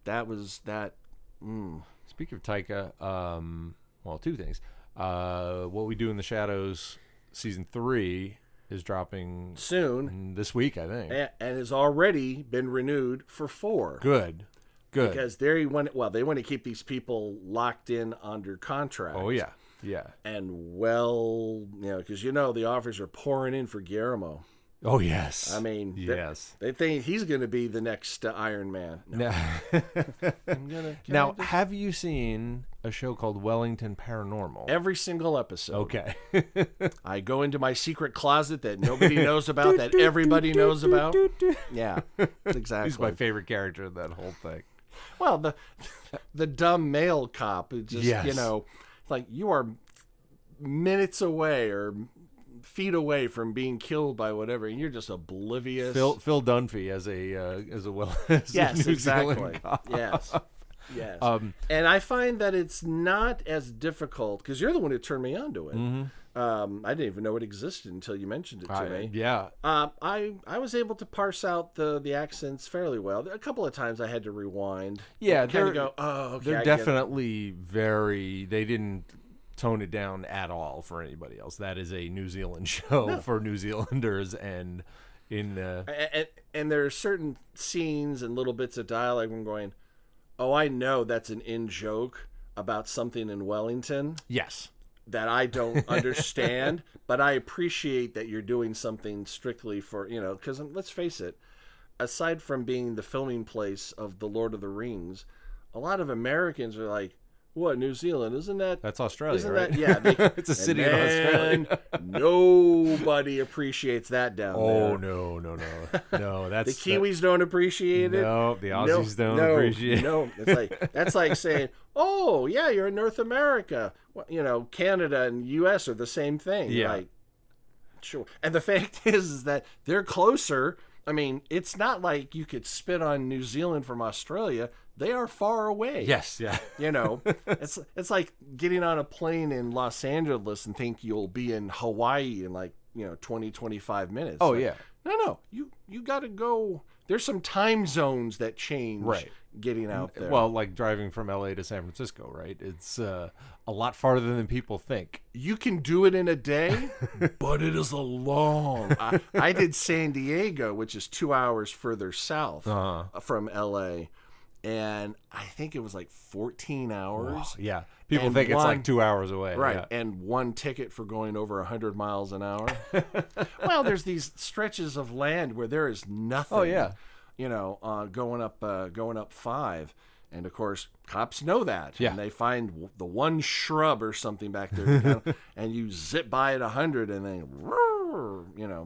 [SPEAKER 3] that was that.
[SPEAKER 2] Speaking of Taika, well, two things. What We Do in the Shadows season 3 is dropping
[SPEAKER 3] Soon,
[SPEAKER 2] this week, I think.
[SPEAKER 3] and has already been renewed for 4.
[SPEAKER 2] Good.
[SPEAKER 3] Because they want to keep these people locked in under contract.
[SPEAKER 2] Oh yeah.
[SPEAKER 3] And because the offers are pouring in for Guillermo.
[SPEAKER 2] Oh yes.
[SPEAKER 3] I mean,
[SPEAKER 2] yes.
[SPEAKER 3] They think he's going to be the next Iron Man. No.
[SPEAKER 2] Now, have you seen a show called Wellington Paranormal?
[SPEAKER 3] Every single episode.
[SPEAKER 2] Okay.
[SPEAKER 3] I go into my secret closet that nobody knows about, that everybody knows about. Yeah, exactly.
[SPEAKER 2] He's my favorite character in that whole thing.
[SPEAKER 3] Well, the dumb male cop who just,
[SPEAKER 2] Yes.
[SPEAKER 3] like you are minutes away or feet away from being killed by whatever, and you're just oblivious.
[SPEAKER 2] Phil Dunphy as a
[SPEAKER 3] Yes,
[SPEAKER 2] New
[SPEAKER 3] exactly.
[SPEAKER 2] Zealand cop.
[SPEAKER 3] Yes. And I find that it's not as difficult because you're the one who turned me on to it. I didn't even know it existed until you mentioned it to me.
[SPEAKER 2] Yeah.
[SPEAKER 3] I was able to parse out the accents fairly well. A couple of times I had to rewind.
[SPEAKER 2] Yeah,
[SPEAKER 3] kind of go, oh, okay.
[SPEAKER 2] They're
[SPEAKER 3] I get it."
[SPEAKER 2] definitely they didn't tone it down at all for anybody else. That is a New Zealand show for New Zealanders, and
[SPEAKER 3] and there are certain scenes and little bits of dialogue I'm going, oh, I know that's an in joke about something in Wellington.
[SPEAKER 2] Yes.
[SPEAKER 3] That I don't understand, but I appreciate that you're doing something strictly for, because let's face it, aside from being the filming place of The Lord of the Rings, a lot of Americans are like, what, New Zealand? Isn't that...
[SPEAKER 2] That's Australia,
[SPEAKER 3] isn't
[SPEAKER 2] right?
[SPEAKER 3] That, yeah.
[SPEAKER 2] It's a city in Australia.
[SPEAKER 3] Nobody appreciates that down there.
[SPEAKER 2] Oh, no. No, that's...
[SPEAKER 3] The Kiwis don't appreciate it.
[SPEAKER 2] No, the Aussies don't appreciate it.
[SPEAKER 3] No, that's like saying, oh, yeah, you're in North America. Well, Canada and U.S. are the same thing.
[SPEAKER 2] Yeah.
[SPEAKER 3] Like, sure. And the fact is that they're closer. I mean, it's not like you could spit on New Zealand from Australia. They are far away.
[SPEAKER 2] Yes, yeah.
[SPEAKER 3] It's like getting on a plane in Los Angeles and think you'll be in Hawaii in 20, 25 minutes.
[SPEAKER 2] Oh,
[SPEAKER 3] like,
[SPEAKER 2] yeah.
[SPEAKER 3] No. You got to go. There's some time zones that change
[SPEAKER 2] Right.
[SPEAKER 3] getting out there.
[SPEAKER 2] Well, like driving from LA to San Francisco, right? It's a lot farther than people think.
[SPEAKER 3] you can do it in a day, but it is a long. I did San Diego, which is 2 hours further south from LA. And I think it was like 14 hours.
[SPEAKER 2] Oh, yeah. People
[SPEAKER 3] And
[SPEAKER 2] think it's
[SPEAKER 3] one-
[SPEAKER 2] like 2 hours away.
[SPEAKER 3] Right.
[SPEAKER 2] Yeah.
[SPEAKER 3] And one ticket for going over 100 miles an hour. Well, there's these stretches of land where there is nothing.
[SPEAKER 2] Oh, yeah.
[SPEAKER 3] Going up 5. And of course, cops know that.
[SPEAKER 2] Yeah.
[SPEAKER 3] And they find the one shrub or something back there, and you zip by at 100, and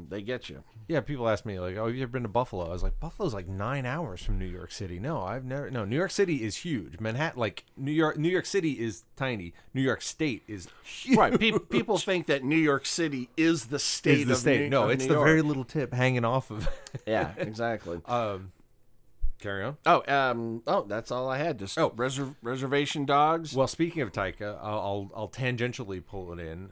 [SPEAKER 3] they get you.
[SPEAKER 2] Yeah, people ask me, like, oh, have you ever been to Buffalo? I was like, Buffalo's like 9 hours from New York City. No, I've never. No, New York City is huge. Manhattan, like, New York City is tiny. New York State is huge.
[SPEAKER 3] Right. People think that New York City is the state
[SPEAKER 2] Is the
[SPEAKER 3] of
[SPEAKER 2] state.
[SPEAKER 3] New,
[SPEAKER 2] No,
[SPEAKER 3] of
[SPEAKER 2] it's
[SPEAKER 3] New
[SPEAKER 2] the
[SPEAKER 3] York.
[SPEAKER 2] very little tip hanging off of.
[SPEAKER 3] Yeah, exactly.
[SPEAKER 2] Carry on.
[SPEAKER 3] That's all I had. Just reservation dogs.
[SPEAKER 2] Well, speaking of Taika, I'll tangentially pull it in.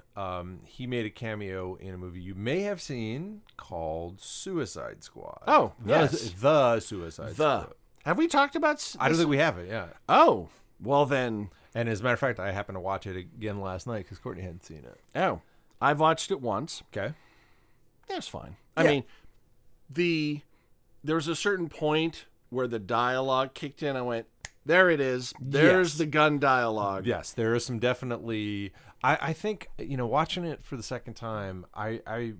[SPEAKER 2] He made a cameo in a movie you may have seen called Suicide Squad.
[SPEAKER 3] Oh,
[SPEAKER 2] the
[SPEAKER 3] yes.
[SPEAKER 2] Suicide Squad.
[SPEAKER 3] Have we talked about?
[SPEAKER 2] I don't think we have it. Yeah.
[SPEAKER 3] Oh, well then.
[SPEAKER 2] And as a matter of fact, I happened to watch it again last night because Courtney hadn't seen it.
[SPEAKER 3] Oh, I've watched it once.
[SPEAKER 2] Okay.
[SPEAKER 3] That's fine.
[SPEAKER 2] Yeah.
[SPEAKER 3] I mean, there was a certain point where the dialogue kicked in. I went, There it is. There's
[SPEAKER 2] Yes.
[SPEAKER 3] the gun dialogue.
[SPEAKER 2] Yes, there is some definitely. I think watching it for the second time, I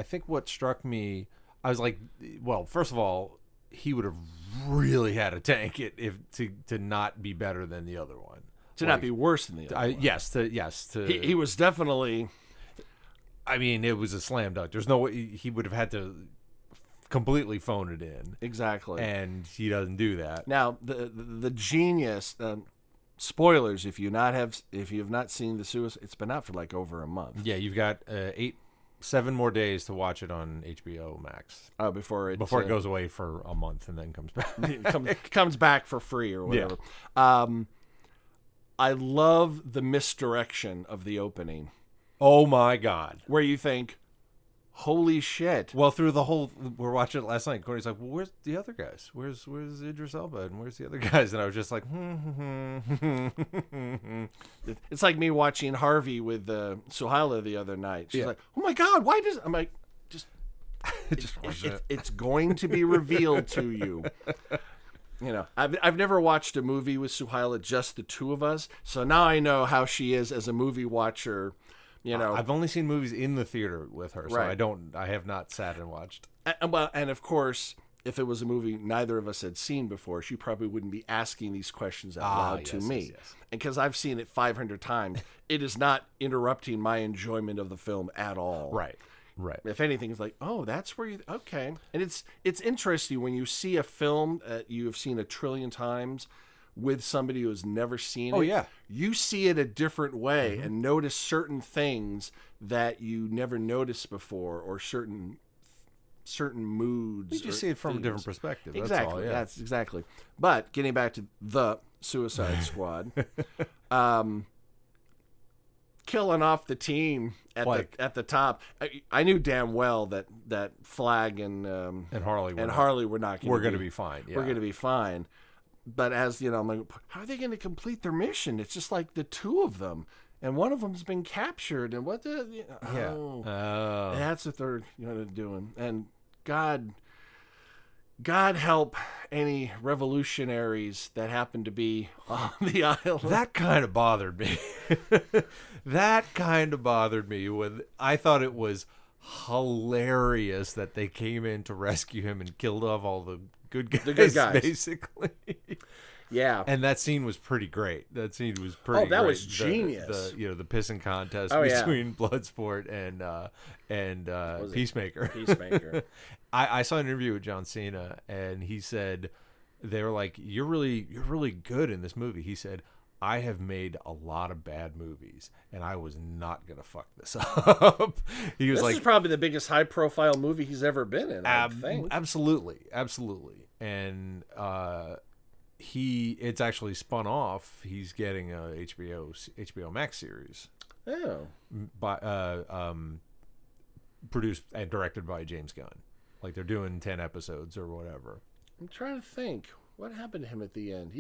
[SPEAKER 2] think what struck me, I was like, well, first of all, he would have really had to tank it to not be better than the other one,
[SPEAKER 3] To not be worse than the other one.
[SPEAKER 2] Yes.
[SPEAKER 3] He was definitely.
[SPEAKER 2] I mean, it was a slam dunk. There's no way he would have had to completely phone it in.
[SPEAKER 3] Exactly.
[SPEAKER 2] And he doesn't do that.
[SPEAKER 3] Now, the genius. Spoilers if you have not seen the Suicide. It's been out for like over a month.
[SPEAKER 2] Yeah, you've got 7 more days to watch it on HBO Max.
[SPEAKER 3] Before it
[SPEAKER 2] Goes away for a month and then comes back.
[SPEAKER 3] comes back for free or whatever. Yeah. I love the misdirection of the opening.
[SPEAKER 2] Oh my God.
[SPEAKER 3] Where you think, holy shit.
[SPEAKER 2] Well, through the whole, we're watching it last night. Courtney's like, well, where's the other guys? Where's Idris Elba and where's the other guys? And I was just like,
[SPEAKER 3] It's like me watching Harvey with Suhaila the other night. She's
[SPEAKER 2] Yeah.
[SPEAKER 3] like, oh my God, why does... I'm like, it's going to be revealed to you. I've never watched a movie with Suhaila, just the two of us. So now I know how she is as a movie watcher.
[SPEAKER 2] I've only seen movies in the theater with her, so
[SPEAKER 3] Right.
[SPEAKER 2] I have not sat and watched.
[SPEAKER 3] And of course, if it was a movie neither of us had seen before, she probably wouldn't be asking these questions out loud to me.
[SPEAKER 2] Yes.
[SPEAKER 3] And because I've seen it 500 times, it is not interrupting my enjoyment of the film at all.
[SPEAKER 2] Right.
[SPEAKER 3] If anything, it's like, oh, that's where you... Okay. And it's interesting when you see a film that you have seen 1 trillion times with somebody who has never seen it.
[SPEAKER 2] Oh, yeah.
[SPEAKER 3] You see it a different way and notice certain things that you never noticed before, or certain moods.
[SPEAKER 2] You just see it from a different perspective.
[SPEAKER 3] Exactly.
[SPEAKER 2] That's all, yeah.
[SPEAKER 3] That's exactly. But getting back to the Suicide Squad, killing off the team at the top. I knew damn well that Flag and
[SPEAKER 2] Harley
[SPEAKER 3] were not going.
[SPEAKER 2] We're going to be fine. Yeah.
[SPEAKER 3] We're going to be fine. But as I'm like, how are they going to complete their mission? It's just like the two of them, and one of them's been captured. And what the? That's what they're doing. And God help any revolutionaries that happen to be on the island.
[SPEAKER 2] That kind of bothered me. When I thought it was hilarious that they came in to rescue him and killed off all the good guys. Basically.
[SPEAKER 3] Yeah.
[SPEAKER 2] And that scene was pretty great. That scene was pretty
[SPEAKER 3] that
[SPEAKER 2] great.
[SPEAKER 3] was genius.
[SPEAKER 2] The pissing contest
[SPEAKER 3] Oh,
[SPEAKER 2] between Bloodsport and Peacemaker.
[SPEAKER 3] Peacemaker.
[SPEAKER 2] I saw an interview with John Cena, and he said, they were like, you're really good in this movie. He said, I have made a lot of bad movies, and I was not going to fuck this up. He was
[SPEAKER 3] this
[SPEAKER 2] like,
[SPEAKER 3] is probably the biggest high-profile movie he's ever been in, I think.
[SPEAKER 2] Absolutely. And it's actually spun off. He's getting a HBO Max series.
[SPEAKER 3] Oh.
[SPEAKER 2] By produced and directed by James Gunn. Like, they're doing 10 episodes or whatever.
[SPEAKER 3] I'm trying to think. What happened to him at the end?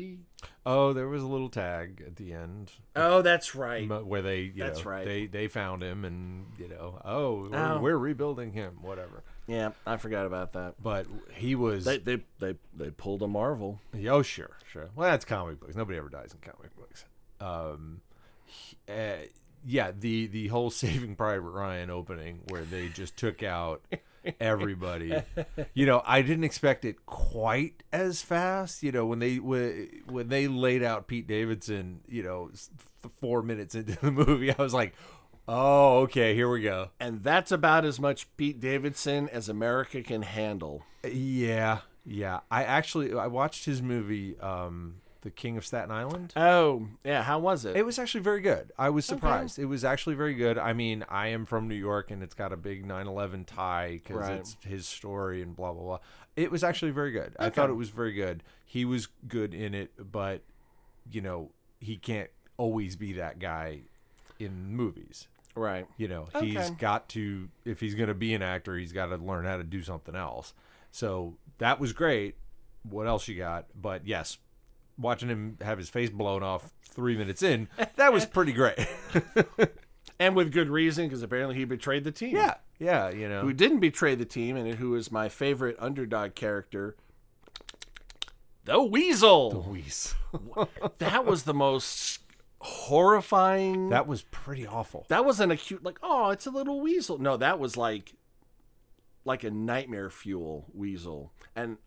[SPEAKER 2] There was a little tag at the end.
[SPEAKER 3] Oh, that's right.
[SPEAKER 2] Where they, they found him and, we're rebuilding him, whatever.
[SPEAKER 3] Yeah, I forgot about that.
[SPEAKER 2] But he was...
[SPEAKER 3] They pulled a Marvel.
[SPEAKER 2] Oh, sure. Well, that's comic books. Nobody ever dies in comic books. The whole Saving Private Ryan opening where they just took out everybody. I didn't expect it quite as fast. When they laid out Pete Davidson, 4 minutes into the movie, I was like, oh, okay, here we go.
[SPEAKER 3] And that's about as much Pete Davidson as America can handle.
[SPEAKER 2] Yeah. I watched his movie, The King of Staten Island.
[SPEAKER 3] Oh, yeah. How was it?
[SPEAKER 2] It was actually very good. I was surprised. Okay. It was actually very good. I mean, I am from New York, and it's got a big 9/11 tie because it's his story and blah, blah, blah. It was actually very good. Okay. I thought it was very good. He was good in it, but, he can't always be that guy in movies.
[SPEAKER 3] Right.
[SPEAKER 2] He's got to, if he's going to be an actor, he's got to learn how to do something else. So that was great. What else you got? But yes, watching him have his face blown off 3 minutes in, that was pretty great.
[SPEAKER 3] And with good reason, because apparently he betrayed the team.
[SPEAKER 2] Yeah,
[SPEAKER 3] Who didn't betray the team, and who is my favorite underdog character, the weasel.
[SPEAKER 2] Weasel.
[SPEAKER 3] That was the most horrifying.
[SPEAKER 2] That was pretty awful.
[SPEAKER 3] That wasn't a cute, like, oh, it's a little weasel. No, that was like a nightmare fuel weasel. And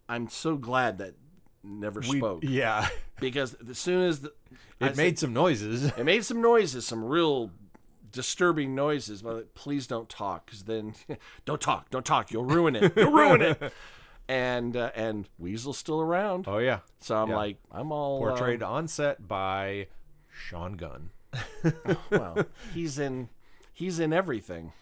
[SPEAKER 3] I'm so glad that never spoke.
[SPEAKER 2] Yeah.
[SPEAKER 3] Because as soon as
[SPEAKER 2] It made some noises.
[SPEAKER 3] It made some noises, some real disturbing noises. But please don't talk, because then don't talk. You'll ruin it. And Weasel's still around.
[SPEAKER 2] Oh yeah.
[SPEAKER 3] So I'm like, I'm all
[SPEAKER 2] portrayed on set by Sean Gunn.
[SPEAKER 3] Well, he's in everything.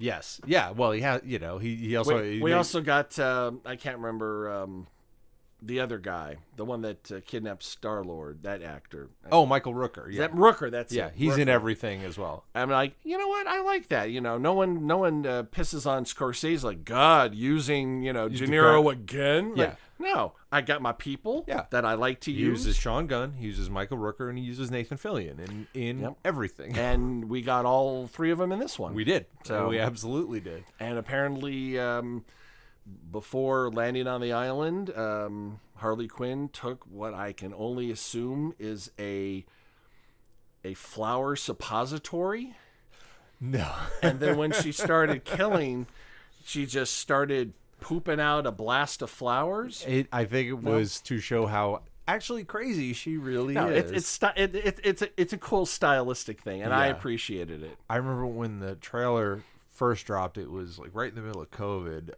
[SPEAKER 2] Yes. Yeah. Well, he has. You know, he also.
[SPEAKER 3] We also got. I can't remember. The other guy, the one that kidnapped Star-Lord, that actor.
[SPEAKER 2] Oh, Michael Rooker. Yeah.
[SPEAKER 3] That Rooker, that's
[SPEAKER 2] yeah.
[SPEAKER 3] it.
[SPEAKER 2] He's
[SPEAKER 3] Rooker.
[SPEAKER 2] in everything as well.
[SPEAKER 3] I'm like, you know what? I like that. You know, no one pisses on Scorsese like, God, using, De Niro again.
[SPEAKER 2] Yeah.
[SPEAKER 3] Like, no, I got my people that I like to
[SPEAKER 2] He
[SPEAKER 3] use.
[SPEAKER 2] uses Sean Gunn, he uses Michael Rooker, and he uses Nathan Fillion in everything.
[SPEAKER 3] And we got all three of them in this one.
[SPEAKER 2] We did.
[SPEAKER 3] So
[SPEAKER 2] we absolutely did.
[SPEAKER 3] And apparently, before landing on the island, Harley Quinn took what I can only assume is a flower suppository.
[SPEAKER 2] No.
[SPEAKER 3] And then when she started killing, she just started pooping out a blast of flowers.
[SPEAKER 2] I think it was to show how actually crazy she really is.
[SPEAKER 3] It's a cool stylistic thing, and I appreciated it.
[SPEAKER 2] I remember when the trailer first dropped, it was like right in the middle of COVID,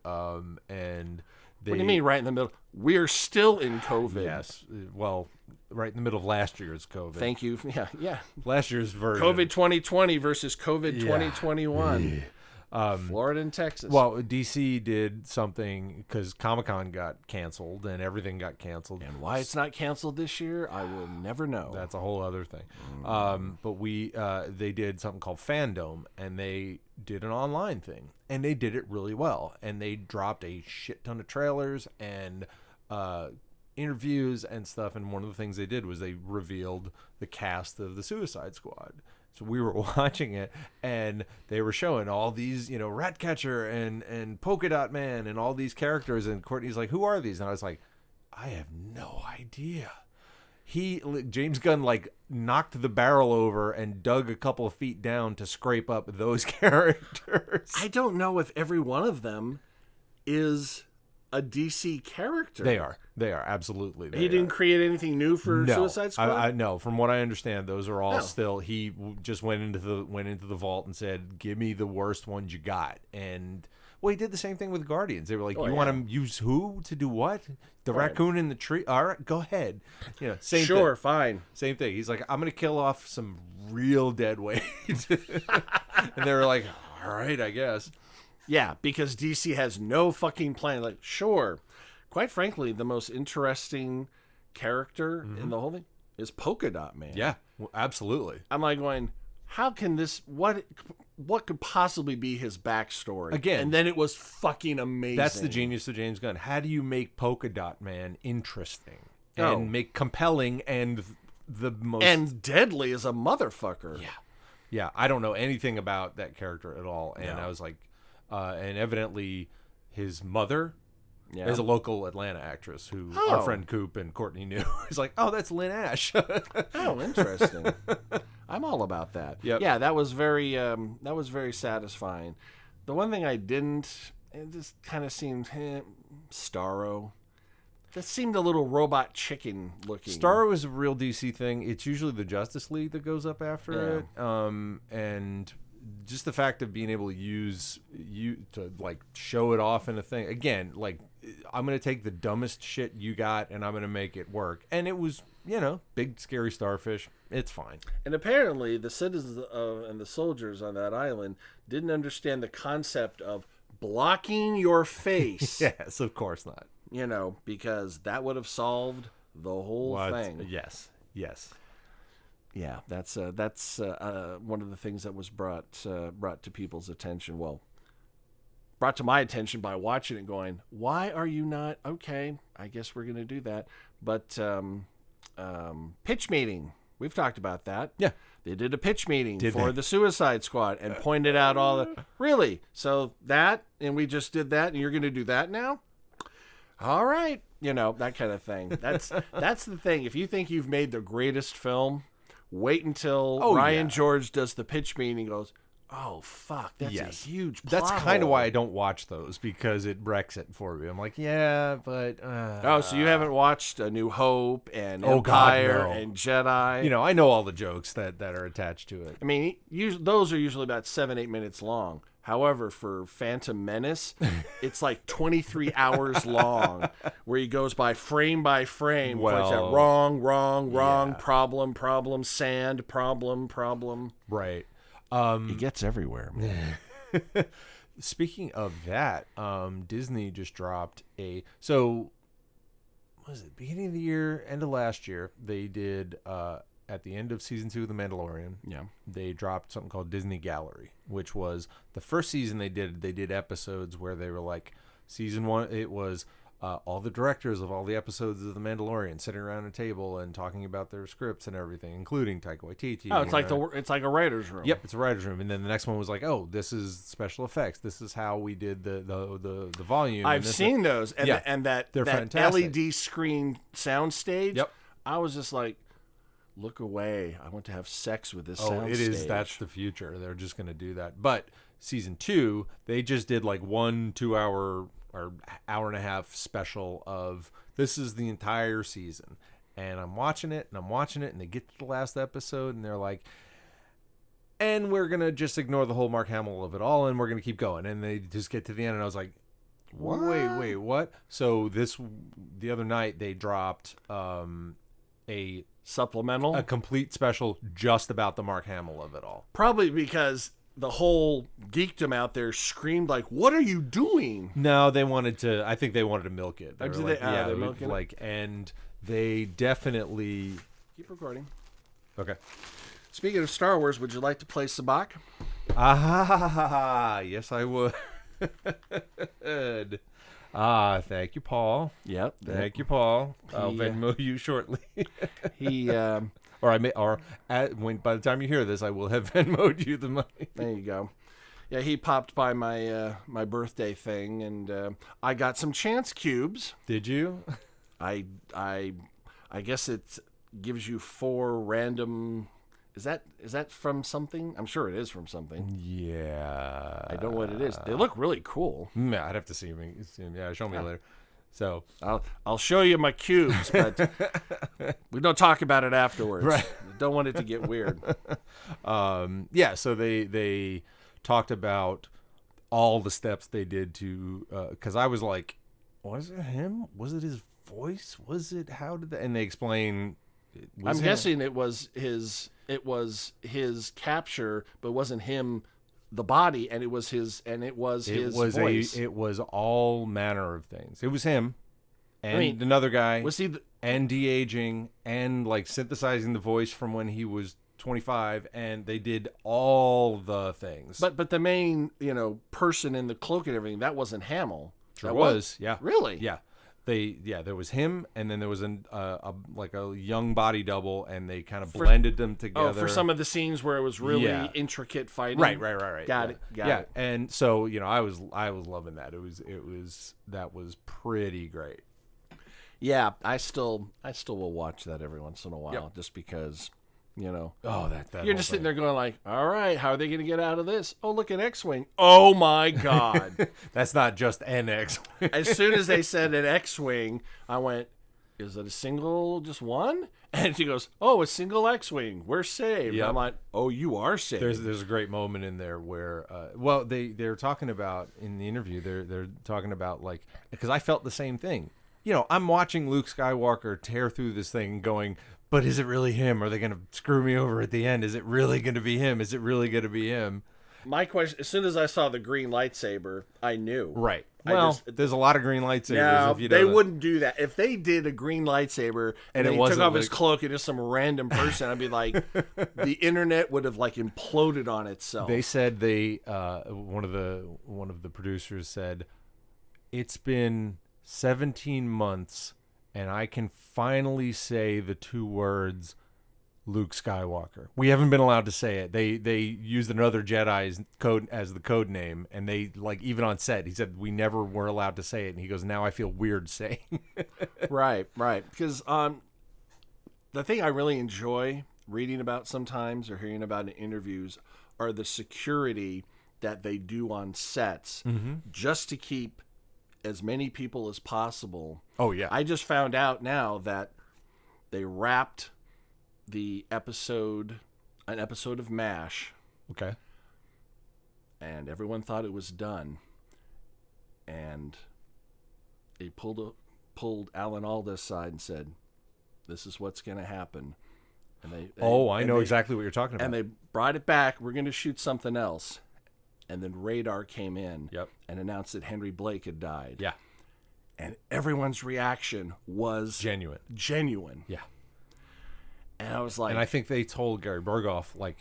[SPEAKER 2] and
[SPEAKER 3] what do you mean right in the middle? We're still in COVID.
[SPEAKER 2] Yes, well, right in the middle of last year's COVID.
[SPEAKER 3] Thank you. Yeah.
[SPEAKER 2] Last year's version.
[SPEAKER 3] COVID 2020 versus COVID 2021. Florida and Texas.
[SPEAKER 2] Well, DC did something because Comic-Con got canceled and everything got canceled.
[SPEAKER 3] And why it's not canceled this year, I will never know.
[SPEAKER 2] That's a whole other thing. But they did something called Fandom, and they did an online thing, and they did it really well. And they dropped a shit ton of trailers and interviews and stuff. And one of the things they did was they revealed the cast of the Suicide Squad. So we were watching it, and they were showing all these, Ratcatcher and Polka Dot Man and all these characters. And Courtney's like, "Who are these?" And I was like, "I have no idea." James Gunn knocked the barrel over and dug a couple of feet down to scrape up those characters.
[SPEAKER 3] I don't know if every one of them is a DC character.
[SPEAKER 2] They are absolutely.
[SPEAKER 3] He didn't create anything new for Suicide Squad.
[SPEAKER 2] No, from what I understand, those are all still. He just went into the vault and said, "Give me the worst ones you got." And he did the same thing with Guardians. They were like, "You want to use who to do what? The raccoon in the tree? All right, go ahead." Same thing.
[SPEAKER 3] Fine.
[SPEAKER 2] Same thing. He's like, "I'm gonna kill off some real dead weight," and they were like, "All right, I guess."
[SPEAKER 3] Yeah, because DC has no fucking plan. Like, sure. Quite frankly, the most interesting character in the whole thing is Polka Dot Man.
[SPEAKER 2] Yeah, absolutely.
[SPEAKER 3] I'm like going, how can this, what could possibly be his backstory?
[SPEAKER 2] Again.
[SPEAKER 3] And then it was fucking amazing.
[SPEAKER 2] That's the genius of James Gunn. How do you make Polka Dot Man interesting and make compelling and the most...
[SPEAKER 3] And deadly as a motherfucker.
[SPEAKER 2] Yeah. Yeah, I don't know anything about that character at all. And I was like... and evidently his mother is a local Atlanta actress who our friend Coop and Courtney knew. He's like, "Oh, that's Lynn Ash."
[SPEAKER 3] Oh, interesting. I'm all about that.
[SPEAKER 2] Yep.
[SPEAKER 3] Yeah, that was very satisfying. The one thing I didn't, it just kind of seemed Starro. That seemed a little robot chicken looking.
[SPEAKER 2] Starro is a real DC thing. It's usually the Justice League that goes up after it. And just the fact of being able to use to show it off in a thing again, I'm gonna take the dumbest shit you got and I'm gonna make it work. And it was, big scary starfish. It's fine. And
[SPEAKER 3] apparently the citizens and the soldiers on that island didn't understand the concept of blocking your face.
[SPEAKER 2] Yes, of course not.
[SPEAKER 3] Because that would have solved the whole thing.
[SPEAKER 2] Yes.
[SPEAKER 3] Yeah, that's one of the things that was brought to people's attention. Well, brought to my attention by watching it, going, "Why are you not okay? I guess we're gonna do that." But pitch meeting, we've talked about that.
[SPEAKER 2] Yeah,
[SPEAKER 3] they did a pitch meeting for the Suicide Squad and pointed out all the really. So that, and we just did that, and you're gonna do that now. all right, that kind of thing. That's the thing. If you think you've made the greatest film, wait until Ryan George does the pitch meeting and goes, oh, fuck, that's a huge plot
[SPEAKER 2] That's kind of
[SPEAKER 3] hole.
[SPEAKER 2] why I don't watch those, because it wrecks it for me. I'm like, yeah, but...
[SPEAKER 3] so you haven't watched A New Hope and
[SPEAKER 2] Oh, God,
[SPEAKER 3] Empire
[SPEAKER 2] no.
[SPEAKER 3] and Jedi?
[SPEAKER 2] I know all the jokes that are attached to it.
[SPEAKER 3] I mean, those are usually about 7-8 minutes long. However, for Phantom Menace, it's like 23 hours long, where he goes by frame, points out wrong, problem, sand, problem.
[SPEAKER 2] Right.
[SPEAKER 3] He gets everywhere, man.
[SPEAKER 2] Speaking of that, Disney just dropped so what was it, beginning of the year, end of last year, they did at the end of season 2 of The Mandalorian, they dropped something called Disney Gallery, which was the first season they did episodes where they were like, season 1, it was all the directors of all the episodes of The Mandalorian sitting around a table and talking about their scripts and everything, including Taika Waititi.
[SPEAKER 3] Oh, it's like a writer's room.
[SPEAKER 2] Yep, it's a writer's room. And then the next one was like, oh, this is special effects. This is how we did the volume.
[SPEAKER 3] I've seen those, and
[SPEAKER 2] they're
[SPEAKER 3] that
[SPEAKER 2] fantastic.
[SPEAKER 3] LED screen soundstage.
[SPEAKER 2] Yep.
[SPEAKER 3] I was just like, look away. I want to have sex with this soundstage.
[SPEAKER 2] It is. That's the future. They're just going to do that. But season 2, they just did like 1 2-hour or hour and a half special of this is the entire season. And I'm watching it, and they get to the last episode, and they're like, and we're going to just ignore the whole Mark Hamill of it all, and we're going to keep going. And they just get to the end, and I was like, wait, what? So the other night, they dropped a
[SPEAKER 3] supplemental,
[SPEAKER 2] a complete special just about the Mark Hamill of it all.
[SPEAKER 3] Probably because the whole geekdom out there screamed like, "What are you doing?"
[SPEAKER 2] No, they wanted to. I think they wanted to milk it.
[SPEAKER 3] They're milking
[SPEAKER 2] it. And they definitely
[SPEAKER 3] keep recording.
[SPEAKER 2] Okay.
[SPEAKER 3] Speaking of Star Wars, would you like to play Sabacc?
[SPEAKER 2] Yes, I would. Thank you, Paul.
[SPEAKER 3] Yep.
[SPEAKER 2] Thank you, Paul. I'll Venmo you shortly. By the time you hear this, I will have Venmo'd you the money.
[SPEAKER 3] There you go. Yeah, he popped by my my birthday thing, and I got some chance cubes.
[SPEAKER 2] Did you?
[SPEAKER 3] I guess it gives you 4 random. Is that from something? I'm sure it is from something.
[SPEAKER 2] Yeah.
[SPEAKER 3] I don't know what it is. They look really cool.
[SPEAKER 2] Yeah, I'd have to see them. Yeah, show me later. So
[SPEAKER 3] I'll show you my cubes, but we don't talk about it afterwards.
[SPEAKER 2] Right.
[SPEAKER 3] I don't want it to get weird.
[SPEAKER 2] So they talked about all the steps they did to, because I was like, was it him? Was it his voice? Was it, how did that? And they explain.
[SPEAKER 3] I'm guessing it was his capture, but it wasn't him, the body, and it was his voice.
[SPEAKER 2] It was all manner of things. It was him and another guy.
[SPEAKER 3] Was he
[SPEAKER 2] and de-aging and like synthesizing the voice from when he was 25, and they did all the things.
[SPEAKER 3] But the main, person in the cloak and everything, that wasn't Hamill.
[SPEAKER 2] Sure was. Yeah.
[SPEAKER 3] Really?
[SPEAKER 2] Yeah. There was him, and then there was a young body double, and they kind of blended them together.
[SPEAKER 3] Oh, for some of the scenes where it was really intricate fighting.
[SPEAKER 2] Right.
[SPEAKER 3] Got it.
[SPEAKER 2] And so I was loving that. That was pretty great.
[SPEAKER 3] Yeah, I still will watch that every once in a while, just because.
[SPEAKER 2] That
[SPEAKER 3] you're just sitting there going like, all right, how are they going to get out of this? Oh, look, an X-Wing. Oh my God.
[SPEAKER 2] That's not just an X-Wing.
[SPEAKER 3] As soon as they said an X-Wing, I went, is it a single, just one? And she goes, oh, a single X-Wing. We're saved. Yep. I'm like, oh, you are saved.
[SPEAKER 2] There's a great moment in there where, they're talking about, in the interview, they're talking about, like, because I felt the same thing. I'm watching Luke Skywalker tear through this thing going, but is it really him? Are they going to screw me over at the end? Is it really going to be him? Is it really going to be him?
[SPEAKER 3] My question, as soon as I saw the green lightsaber, I knew.
[SPEAKER 2] Right. Well, there's a lot of green lightsabers.
[SPEAKER 3] No, they wouldn't do that. If they did a green lightsaber and he took off his cloak and just some random person, I'd be like, the internet would have like imploded on itself.
[SPEAKER 2] They said one of the producers said, it's been 17 months and I can finally say the 2 words, Luke Skywalker. We haven't been allowed to say it. They used another Jedi's code as the code name, and they like even on set, he said we never were allowed to say it, and he goes, now I feel weird saying.
[SPEAKER 3] Right. Because the thing I really enjoy reading about sometimes or hearing about in interviews are the security that they do on sets just to keep as many people as possible.
[SPEAKER 2] Oh yeah.
[SPEAKER 3] I just found out now that they wrapped an episode of MASH,
[SPEAKER 2] Okay.
[SPEAKER 3] and everyone thought it was done, and they pulled Alan Alda aside and said, "This is what's going to happen." And
[SPEAKER 2] I know exactly what you're talking about.
[SPEAKER 3] And they brought it back. We're going to shoot something else, and then Radar came in and announced that Henry Blake had died.
[SPEAKER 2] Yeah.
[SPEAKER 3] And everyone's reaction was
[SPEAKER 2] genuine. Yeah.
[SPEAKER 3] And I was like,
[SPEAKER 2] and I think they told Gary Berghoff like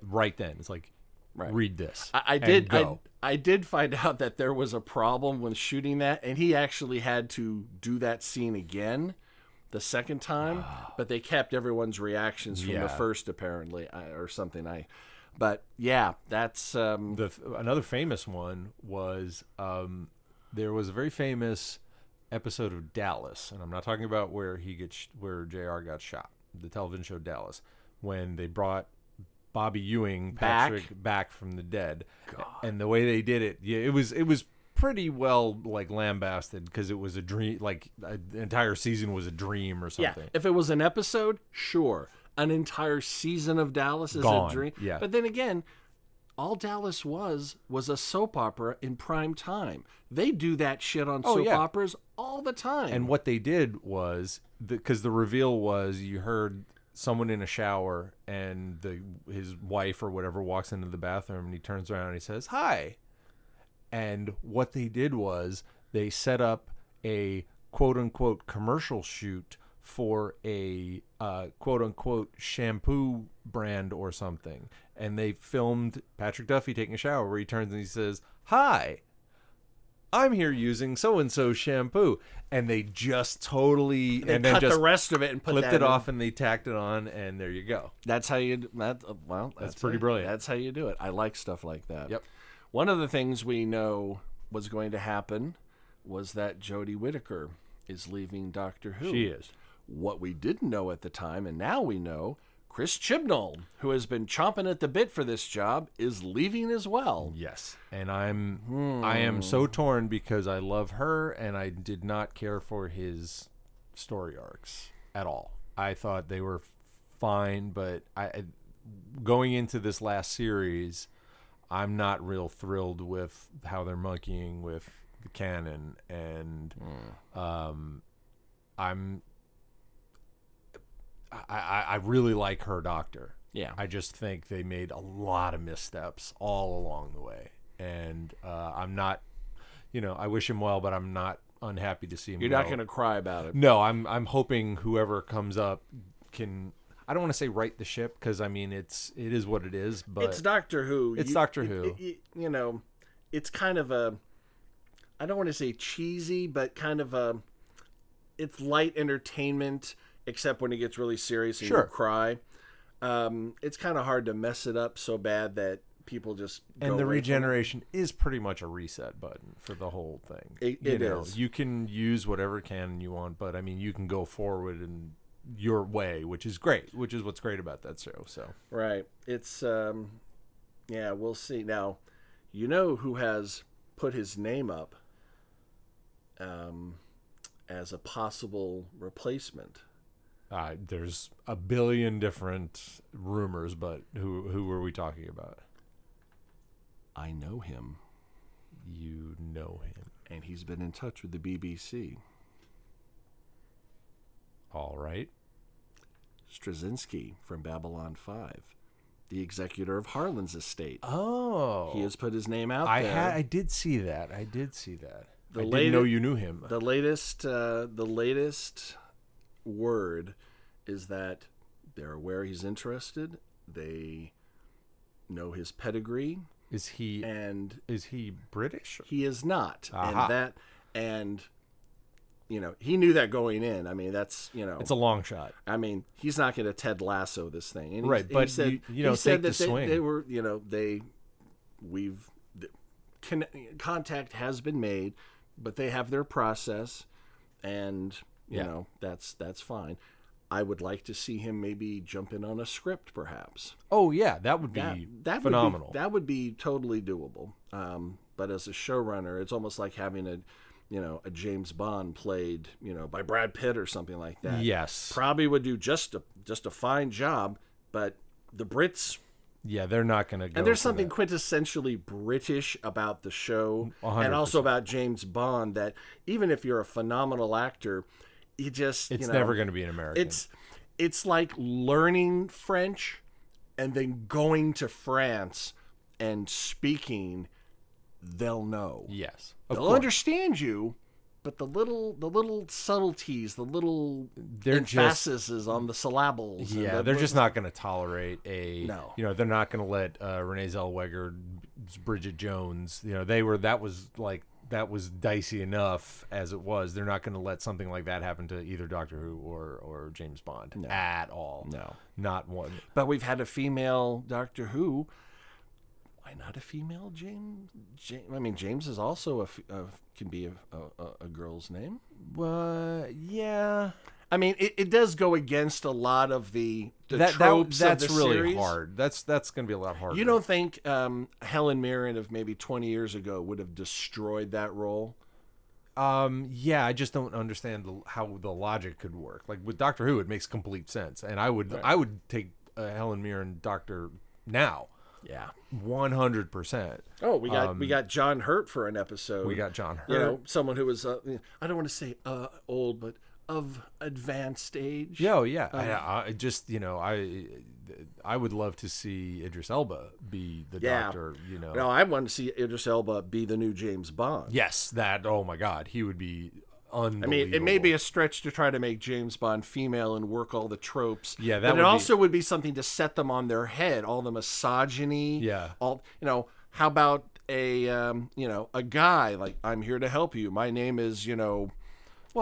[SPEAKER 2] right then. It's like, read this.
[SPEAKER 3] I did find out that there was a problem with shooting that, and he actually had to do that scene again the second time, but they kept everyone's reactions from the first, apparently, or something. But yeah, that's
[SPEAKER 2] another famous one was there was a very famous episode of Dallas, and I'm not talking about where JR got shot, the television show Dallas, when they brought Bobby Ewing, Patrick, back from the dead. God. And the way they did it, it was pretty well like lambasted because it was a dream, like the entire season was a dream or something.
[SPEAKER 3] Yeah, if it was an episode, sure. An entire season of Dallas is a dream.
[SPEAKER 2] Yeah.
[SPEAKER 3] But then again, all Dallas was a soap opera in prime time. They do that shit on soap operas all the time.
[SPEAKER 2] And what they did was, because the reveal was you heard someone in a shower and his wife or whatever walks into the bathroom and he turns around and he says, "Hi." And what they did was they set up a quote-unquote commercial shoot for a quote-unquote shampoo brand or something. And they filmed Patrick Duffy taking a shower where he turns and he says, "Hi, I'm here using so-and-so shampoo." And they just totally...
[SPEAKER 3] They
[SPEAKER 2] and
[SPEAKER 3] cut
[SPEAKER 2] then just
[SPEAKER 3] the rest of it and
[SPEAKER 2] clipped it off and they tacked it on, and there you go.
[SPEAKER 3] That's how you... That's
[SPEAKER 2] pretty brilliant.
[SPEAKER 3] That's how you do it. I like stuff like that.
[SPEAKER 2] Yep.
[SPEAKER 3] One of the things we know was going to happen was that Jodie Whittaker is leaving Doctor Who.
[SPEAKER 2] She is.
[SPEAKER 3] What we didn't know at the time, and now we know, Chris Chibnall, who has been chomping at the bit for this job, is leaving as well.
[SPEAKER 2] Yes. And I am so torn because I love her and I did not care for his story arcs at all. I thought they were fine, but going into this last series, I'm not real thrilled with how they're monkeying with the canon, and I really like her Doctor.
[SPEAKER 3] Yeah.
[SPEAKER 2] I just think they made a lot of missteps all along the way, and I'm not, I wish him well, but I'm not unhappy to see him.
[SPEAKER 3] You're not going to cry about it.
[SPEAKER 2] No, I'm hoping whoever comes up can. I don't want to say right the ship because I mean it is what it is, but
[SPEAKER 3] it's Doctor Who.
[SPEAKER 2] It's Doctor Who.
[SPEAKER 3] It's kind of a, I don't want to say cheesy, but kind of it's light entertainment, except when it gets really serious and you cry. It's kind of hard to mess it up so bad that people just go
[SPEAKER 2] and the
[SPEAKER 3] away
[SPEAKER 2] regeneration is pretty much a reset button for the whole thing.
[SPEAKER 3] It is.
[SPEAKER 2] You can use whatever canon you want, but I mean you can go forward and your way, which is great, which is what's great about that show. So
[SPEAKER 3] right, it's we'll see. Now, who has put his name up as a possible replacement?
[SPEAKER 2] There's a billion different rumors, but who were we talking about?
[SPEAKER 3] I know him.
[SPEAKER 2] You know him,
[SPEAKER 3] and he's been in touch with the BBC.
[SPEAKER 2] All right.
[SPEAKER 3] Straczynski from Babylon 5, the executor of Harlan's estate.
[SPEAKER 2] Oh.
[SPEAKER 3] He has put his name out there.
[SPEAKER 2] I did see that. I didn't know you knew him.
[SPEAKER 3] The latest word is that they're aware he's interested. They know his pedigree.
[SPEAKER 2] Is he British?
[SPEAKER 3] He is not.
[SPEAKER 2] Aha.
[SPEAKER 3] And he knew that going in. I mean, that's,
[SPEAKER 2] It's a long shot.
[SPEAKER 3] I mean, he's not going to Ted Lasso this thing. And
[SPEAKER 2] Right, but
[SPEAKER 3] he said,
[SPEAKER 2] you
[SPEAKER 3] said
[SPEAKER 2] take the
[SPEAKER 3] that
[SPEAKER 2] swing.
[SPEAKER 3] they were, contact has been made, but they have their process, and that's fine. I would like to see him maybe jump in on a script, perhaps.
[SPEAKER 2] Oh yeah, that would be phenomenal.
[SPEAKER 3] That would be totally doable. But as a showrunner, it's almost like having a James Bond played, by Brad Pitt or something like that.
[SPEAKER 2] Yes,
[SPEAKER 3] probably would do just a fine job. But the Brits,
[SPEAKER 2] they're not going to go.
[SPEAKER 3] And there's something quintessentially British about the show,
[SPEAKER 2] 100%.
[SPEAKER 3] and also about James Bond, that even if you're a phenomenal actor, it's
[SPEAKER 2] never going to be an American.
[SPEAKER 3] It's like learning French and then going to France and speaking. They'll know.
[SPEAKER 2] Yes,
[SPEAKER 3] they'll understand you, but the little subtleties, the little emphases on the syllables.
[SPEAKER 2] Yeah, they're just not going to tolerate a.
[SPEAKER 3] No.
[SPEAKER 2] They're not going to let Renee Zellweger, Bridget Jones. That was dicey enough as it was. They're not going to let something like that happen to either Doctor Who or James Bond at all.
[SPEAKER 3] No,
[SPEAKER 2] not one.
[SPEAKER 3] But we've had a female Doctor Who. Why not a female James? I mean, James is also can be a girl's name.
[SPEAKER 2] Yeah.
[SPEAKER 3] I mean, it does go against a lot of the tropes
[SPEAKER 2] that's
[SPEAKER 3] of the
[SPEAKER 2] really
[SPEAKER 3] series.
[SPEAKER 2] hard. That's going to be a lot harder.
[SPEAKER 3] You don't think Helen Mirren of maybe 20 years ago would have destroyed that role?
[SPEAKER 2] Yeah, I just don't understand how the logic could work. Like with Doctor Who, it makes complete sense, and I would take Helen Mirren Doctor now.
[SPEAKER 3] Yeah,
[SPEAKER 2] 100%.
[SPEAKER 3] Oh, we got John Hurt for an episode.
[SPEAKER 2] We got John Hurt.
[SPEAKER 3] Someone who was I don't want to say old, but of advanced age.
[SPEAKER 2] Yeah, I just I would love to see Idris Elba be the Doctor.
[SPEAKER 3] No, I want to see Idris Elba be the new James Bond.
[SPEAKER 2] Yes, that. Oh my God, he would be unbelievable.
[SPEAKER 3] I mean, it may be a stretch to try to make James Bond female and work all the tropes.
[SPEAKER 2] Yeah,
[SPEAKER 3] but it also would be something to set them on their head. All the misogyny.
[SPEAKER 2] Yeah.
[SPEAKER 3] All how about a guy like, I'm here to help you. My name is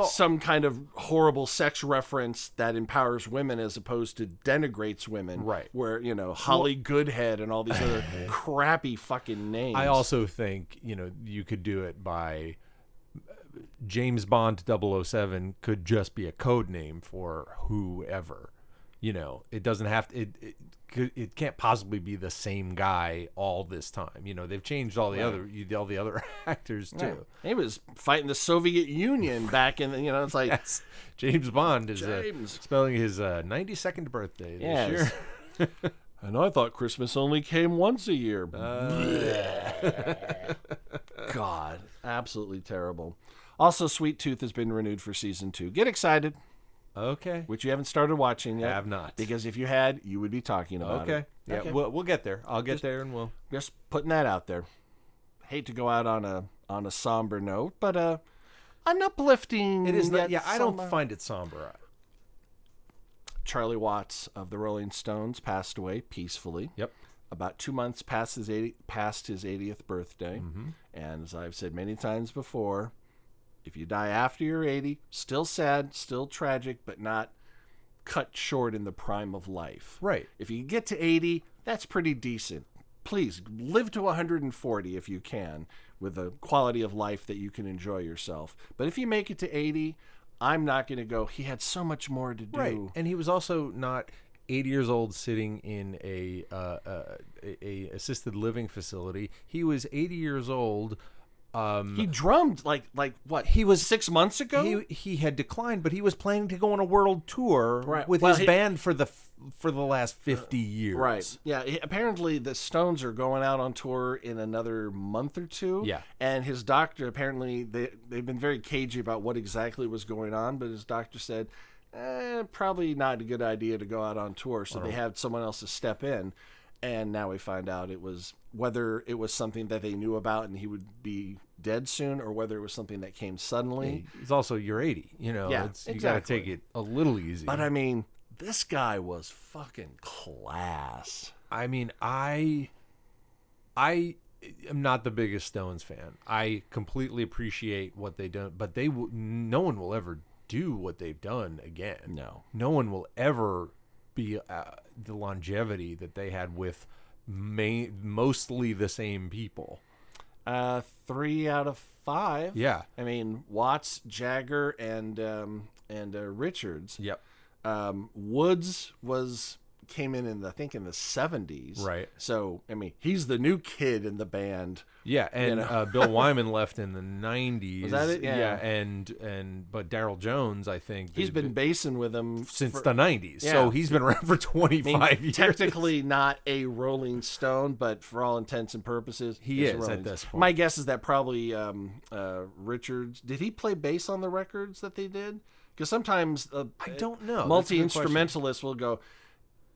[SPEAKER 3] some kind of horrible sex reference that empowers women as opposed to denigrates women.
[SPEAKER 2] Right.
[SPEAKER 3] Where Holly Goodhead and all these other crappy fucking names.
[SPEAKER 2] I also think you could do it by. James Bond 007 could just be a code name for whoever. It doesn't have to. It can't possibly be the same guy all this time. They've changed all the other actors too.
[SPEAKER 3] Right. He was fighting the Soviet Union back in. It's like
[SPEAKER 2] yes. James Bond is spelling his 92nd birthday this year.
[SPEAKER 3] And I thought Christmas only came once a year. God, absolutely terrible. Also, Sweet Tooth has been renewed for season 2. Get excited.
[SPEAKER 2] Okay.
[SPEAKER 3] Which you haven't started watching yet.
[SPEAKER 2] I have not.
[SPEAKER 3] Because if you had, you would be talking about it.
[SPEAKER 2] Yeah,
[SPEAKER 3] okay.
[SPEAKER 2] We'll get there. I'll get there and we'll.
[SPEAKER 3] Just putting that out there. Hate to go out on a somber note, but an uplifting.
[SPEAKER 2] It is not. Yeah, I don't
[SPEAKER 3] somber.
[SPEAKER 2] find it somber.
[SPEAKER 3] Charlie Watts of the Rolling Stones passed away peacefully.
[SPEAKER 2] Yep.
[SPEAKER 3] About 2 months past his 80th birthday.
[SPEAKER 2] Mm-hmm.
[SPEAKER 3] And as I've said many times before, if you die after you're 80, still sad, still tragic, but not cut short in the prime of life.
[SPEAKER 2] Right.
[SPEAKER 3] If you get to 80, that's pretty decent. Please live to 140 if you can, with a quality of life that you can enjoy yourself. But if you make it to 80, I'm not going to go, he had so much more to do.
[SPEAKER 2] Right. And he was also not 80 years old sitting in a assisted living facility. He was 80 years old.
[SPEAKER 3] He drummed like what?
[SPEAKER 2] He was
[SPEAKER 3] 6 months ago.
[SPEAKER 2] He had declined, but he was planning to go on a world tour with his band for the last 50 years.
[SPEAKER 3] Right. Yeah. Apparently, the Stones are going out on tour in another month or two.
[SPEAKER 2] Yeah.
[SPEAKER 3] And his doctor, apparently, they've been very cagey about what exactly was going on, but his doctor said, probably not a good idea to go out on tour. So they had someone else to step in. And now we find out whether it was something that they knew about and he would be dead soon, or whether it was something that came suddenly.
[SPEAKER 2] It's also, you're 80. You got to take it a little easy.
[SPEAKER 3] But I mean, this guy was fucking class.
[SPEAKER 2] I mean, am not the biggest Stones fan. I completely appreciate what they've done, but no one will ever do what they've done again. No one will ever be the longevity that they had with mostly the same people.
[SPEAKER 3] 3 out of 5.
[SPEAKER 2] Yeah.
[SPEAKER 3] I mean, Watts, Jagger, and Richards.
[SPEAKER 2] Yep.
[SPEAKER 3] Woods came in the 70s.
[SPEAKER 2] Right.
[SPEAKER 3] So, I mean, he's the new kid in the band.
[SPEAKER 2] Yeah, and Bill Wyman left in the 90s.
[SPEAKER 3] Was that it? Yeah.
[SPEAKER 2] But Daryl Jones, I think,
[SPEAKER 3] he's been basing with him
[SPEAKER 2] since the 90s.
[SPEAKER 3] Yeah.
[SPEAKER 2] So he's been around for 25 years.
[SPEAKER 3] Technically not a Rolling Stone, but for all intents and purposes,
[SPEAKER 2] he is at this point.
[SPEAKER 3] My guess is that probably Richards, did he play bass on the records that they did? Because sometimes
[SPEAKER 2] I don't know.
[SPEAKER 3] Multi-instrumentalists will go,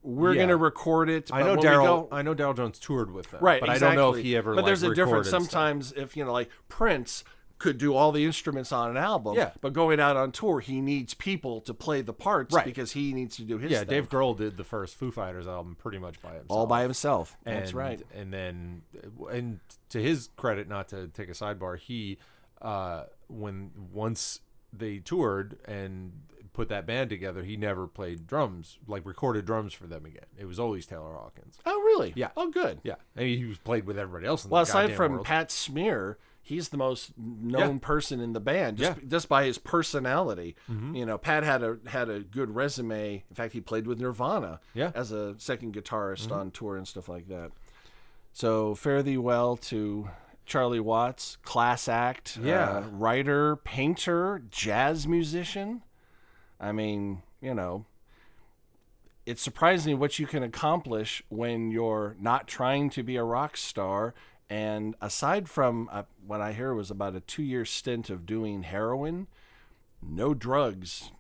[SPEAKER 3] we're going to record it.
[SPEAKER 2] I know Daryl Jones toured with them.
[SPEAKER 3] Right,
[SPEAKER 2] but
[SPEAKER 3] exactly.
[SPEAKER 2] I don't know if he ever
[SPEAKER 3] But there's a difference. Sometimes
[SPEAKER 2] stuff.
[SPEAKER 3] if, like Prince could do all the instruments on an album, but going out on tour, he needs people to play the parts because he needs to do his stuff.
[SPEAKER 2] Dave Grohl did the first Foo Fighters album pretty much by himself.
[SPEAKER 3] All by himself. That's right.
[SPEAKER 2] And then, and to his credit, not to take a sidebar, he, once they toured and put that band together, he never played drums, like recorded drums for them again. It was always Taylor Hawkins.
[SPEAKER 3] Oh, really?
[SPEAKER 2] Yeah.
[SPEAKER 3] Oh, good.
[SPEAKER 2] Yeah. I mean, he was played with everybody else in
[SPEAKER 3] well,
[SPEAKER 2] the
[SPEAKER 3] aside from
[SPEAKER 2] world.
[SPEAKER 3] Pat Smear, he's the most known person in the band, just by his personality.
[SPEAKER 2] Mm-hmm.
[SPEAKER 3] Pat had a good resume. In fact, he played with Nirvana as a second guitarist on tour and stuff like that. So fare thee well to Charlie Watts, class act, writer, painter, jazz musician. I mean, it's surprising what you can accomplish when you're not trying to be a rock star. And aside from what I hear was about a 2-year stint of doing heroin, no drugs,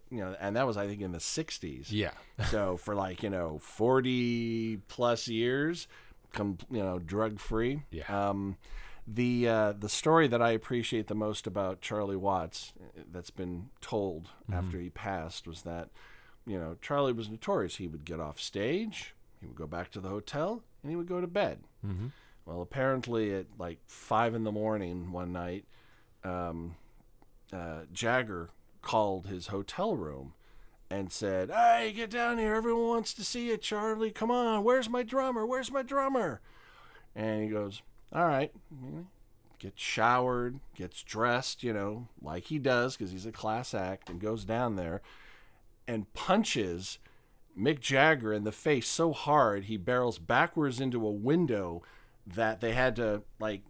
[SPEAKER 3] and that was, I think, in the 60s.
[SPEAKER 2] Yeah.
[SPEAKER 3] So for 40 plus years, drug free.
[SPEAKER 2] Yeah.
[SPEAKER 3] The story that I appreciate the most about Charlie Watts that's been told after he passed was that, Charlie was notorious. He would get off stage, he would go back to the hotel, and he would go to bed.
[SPEAKER 2] Mm-hmm.
[SPEAKER 3] Well, apparently at 5 a.m. one night, Jagger called his hotel room and said, "Hey, get down here. Everyone wants to see you, Charlie. Come on. Where's my drummer? Where's my drummer?" And he goes, "All right." Gets showered, gets dressed, like he does because he's a class act, and goes down there and punches Mick Jagger in the face so hard he barrels backwards into a window that they had to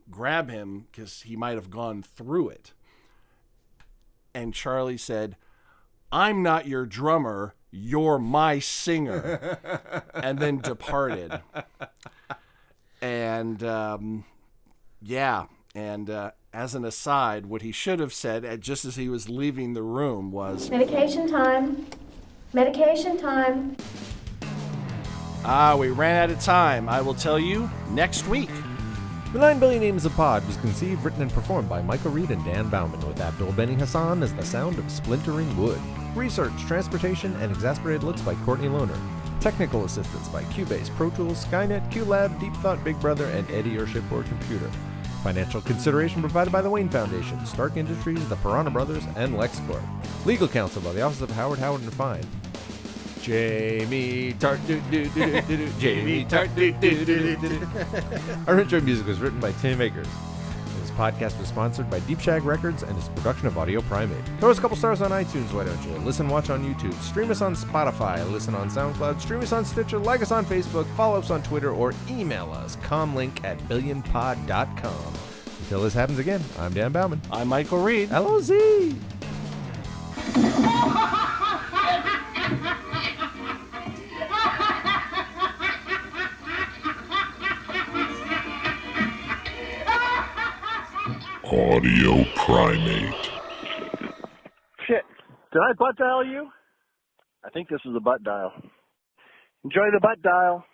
[SPEAKER 3] grab him because he might have gone through it. And Charlie said, "I'm not your drummer, you're my singer," and then departed. And as an aside, what he should have said just as he was leaving the room was,
[SPEAKER 4] "Medication time. Medication time."
[SPEAKER 3] We ran out of time. I will tell you next week.
[SPEAKER 2] The 9 Billion Names of Pod was conceived, written, and performed by Michael Reed and Dan Bauman, with Abdul Benny Hassan as the sound of splintering wood. Research, transportation, and exasperated looks by Courtney Lohner. Technical assistance by Cubase, Pro Tools, Skynet, QLab, Deep Thought, Big Brother, and Eddie Your Shipboard Computer. Financial consideration provided by the Wayne Foundation, Stark Industries, the Piranha Brothers, and LexCorp. Legal counsel by the Office of Howard and Fine. Jamie Tart Jamie Tart Our intro music was written by Tim Akers. This podcast was sponsored by Deep Shag Records and is a production of Audio Primate. Throw us a couple stars on iTunes, why don't you? Listen, watch on YouTube. Stream us on Spotify. Listen on SoundCloud. Stream us on Stitcher. Like us on Facebook. Follow us on Twitter or email us. comlink@billionpod.com. Until this happens again, I'm Dan Bauman.
[SPEAKER 3] I'm Michael Reed.
[SPEAKER 2] LOZ.
[SPEAKER 1] Audio Primate.
[SPEAKER 5] Shit. Did I butt dial you? I think this is a butt dial. Enjoy the butt dial.